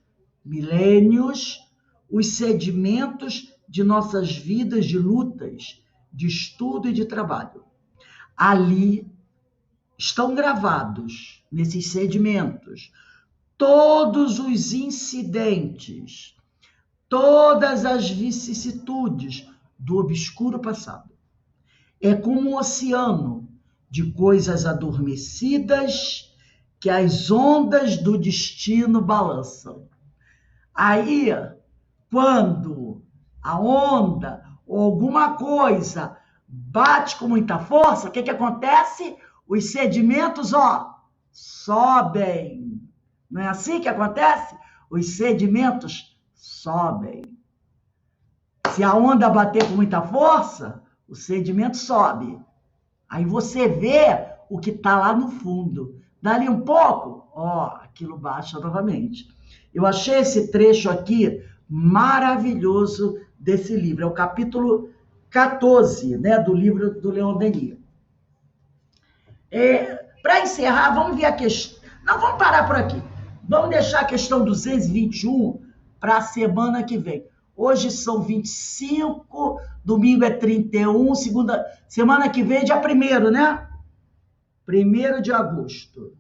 milênios, os sedimentos de nossas vidas de lutas, de estudo e de trabalho. Ali estão gravados, nesses sedimentos, todos os incidentes, todas as vicissitudes do obscuro passado. É como um oceano de coisas adormecidas que as ondas do destino balançam. Aí, quando a onda ou alguma coisa bate com muita força, o que acontece? Os sedimentos, sobem. Não é assim que acontece? Os sedimentos sobem. Se a onda bater com muita força, o sedimento sobe. Aí você vê o que está lá no fundo. Dali um pouco, aquilo baixa novamente. Eu achei esse trecho aqui maravilhoso desse livro. É o capítulo 14, né, do livro do Leon Denis. Para encerrar, vamos ver a questão. Não, vamos parar por aqui. Vamos deixar a questão 221 para a semana que vem. Hoje são 25, domingo é 31, semana que vem é dia 1º, né? 1º de agosto.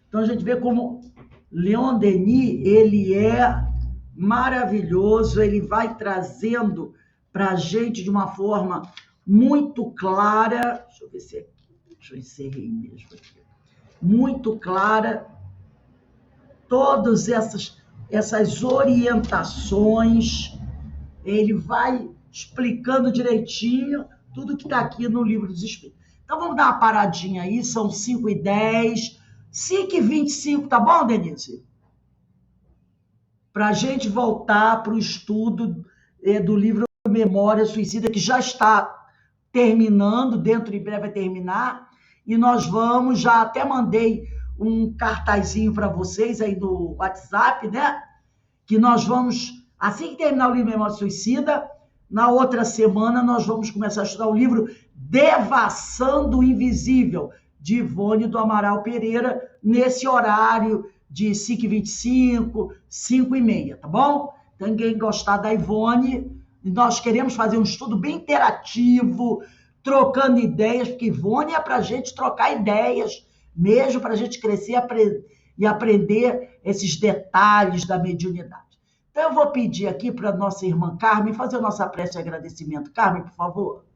Então a gente vê como Leon Denis, ele é maravilhoso, ele vai trazendo para a gente de uma forma muito clara, deixa eu ver se é aqui, deixa eu encerrei mesmo aqui, muito clara, todas essas orientações, ele vai explicando direitinho tudo que está aqui no Livro dos Espíritos. Então vamos dar uma paradinha aí, são 5h10, 5h25, tá bom, Denise? para a gente voltar para o estudo do livro Memória Suicida, que já está terminando, dentro de breve vai terminar, e nós vamos, já até mandei um cartazinho para vocês aí no WhatsApp, né? Que nós vamos, assim que terminar o livro Memória Suicida, na outra semana nós vamos começar a estudar o livro Devassando o Invisível, de Ivone do Amaral Pereira, nesse horário de 5h25, 5h30, tá bom? Então, quem gostar da Ivone, nós queremos fazer um estudo bem interativo, trocando ideias, porque Ivone é para a gente trocar ideias, mesmo para a gente crescer e aprender esses detalhes da mediunidade. Então, eu vou pedir aqui para a nossa irmã Carmen fazer a nossa prece de agradecimento. Carmen, por favor.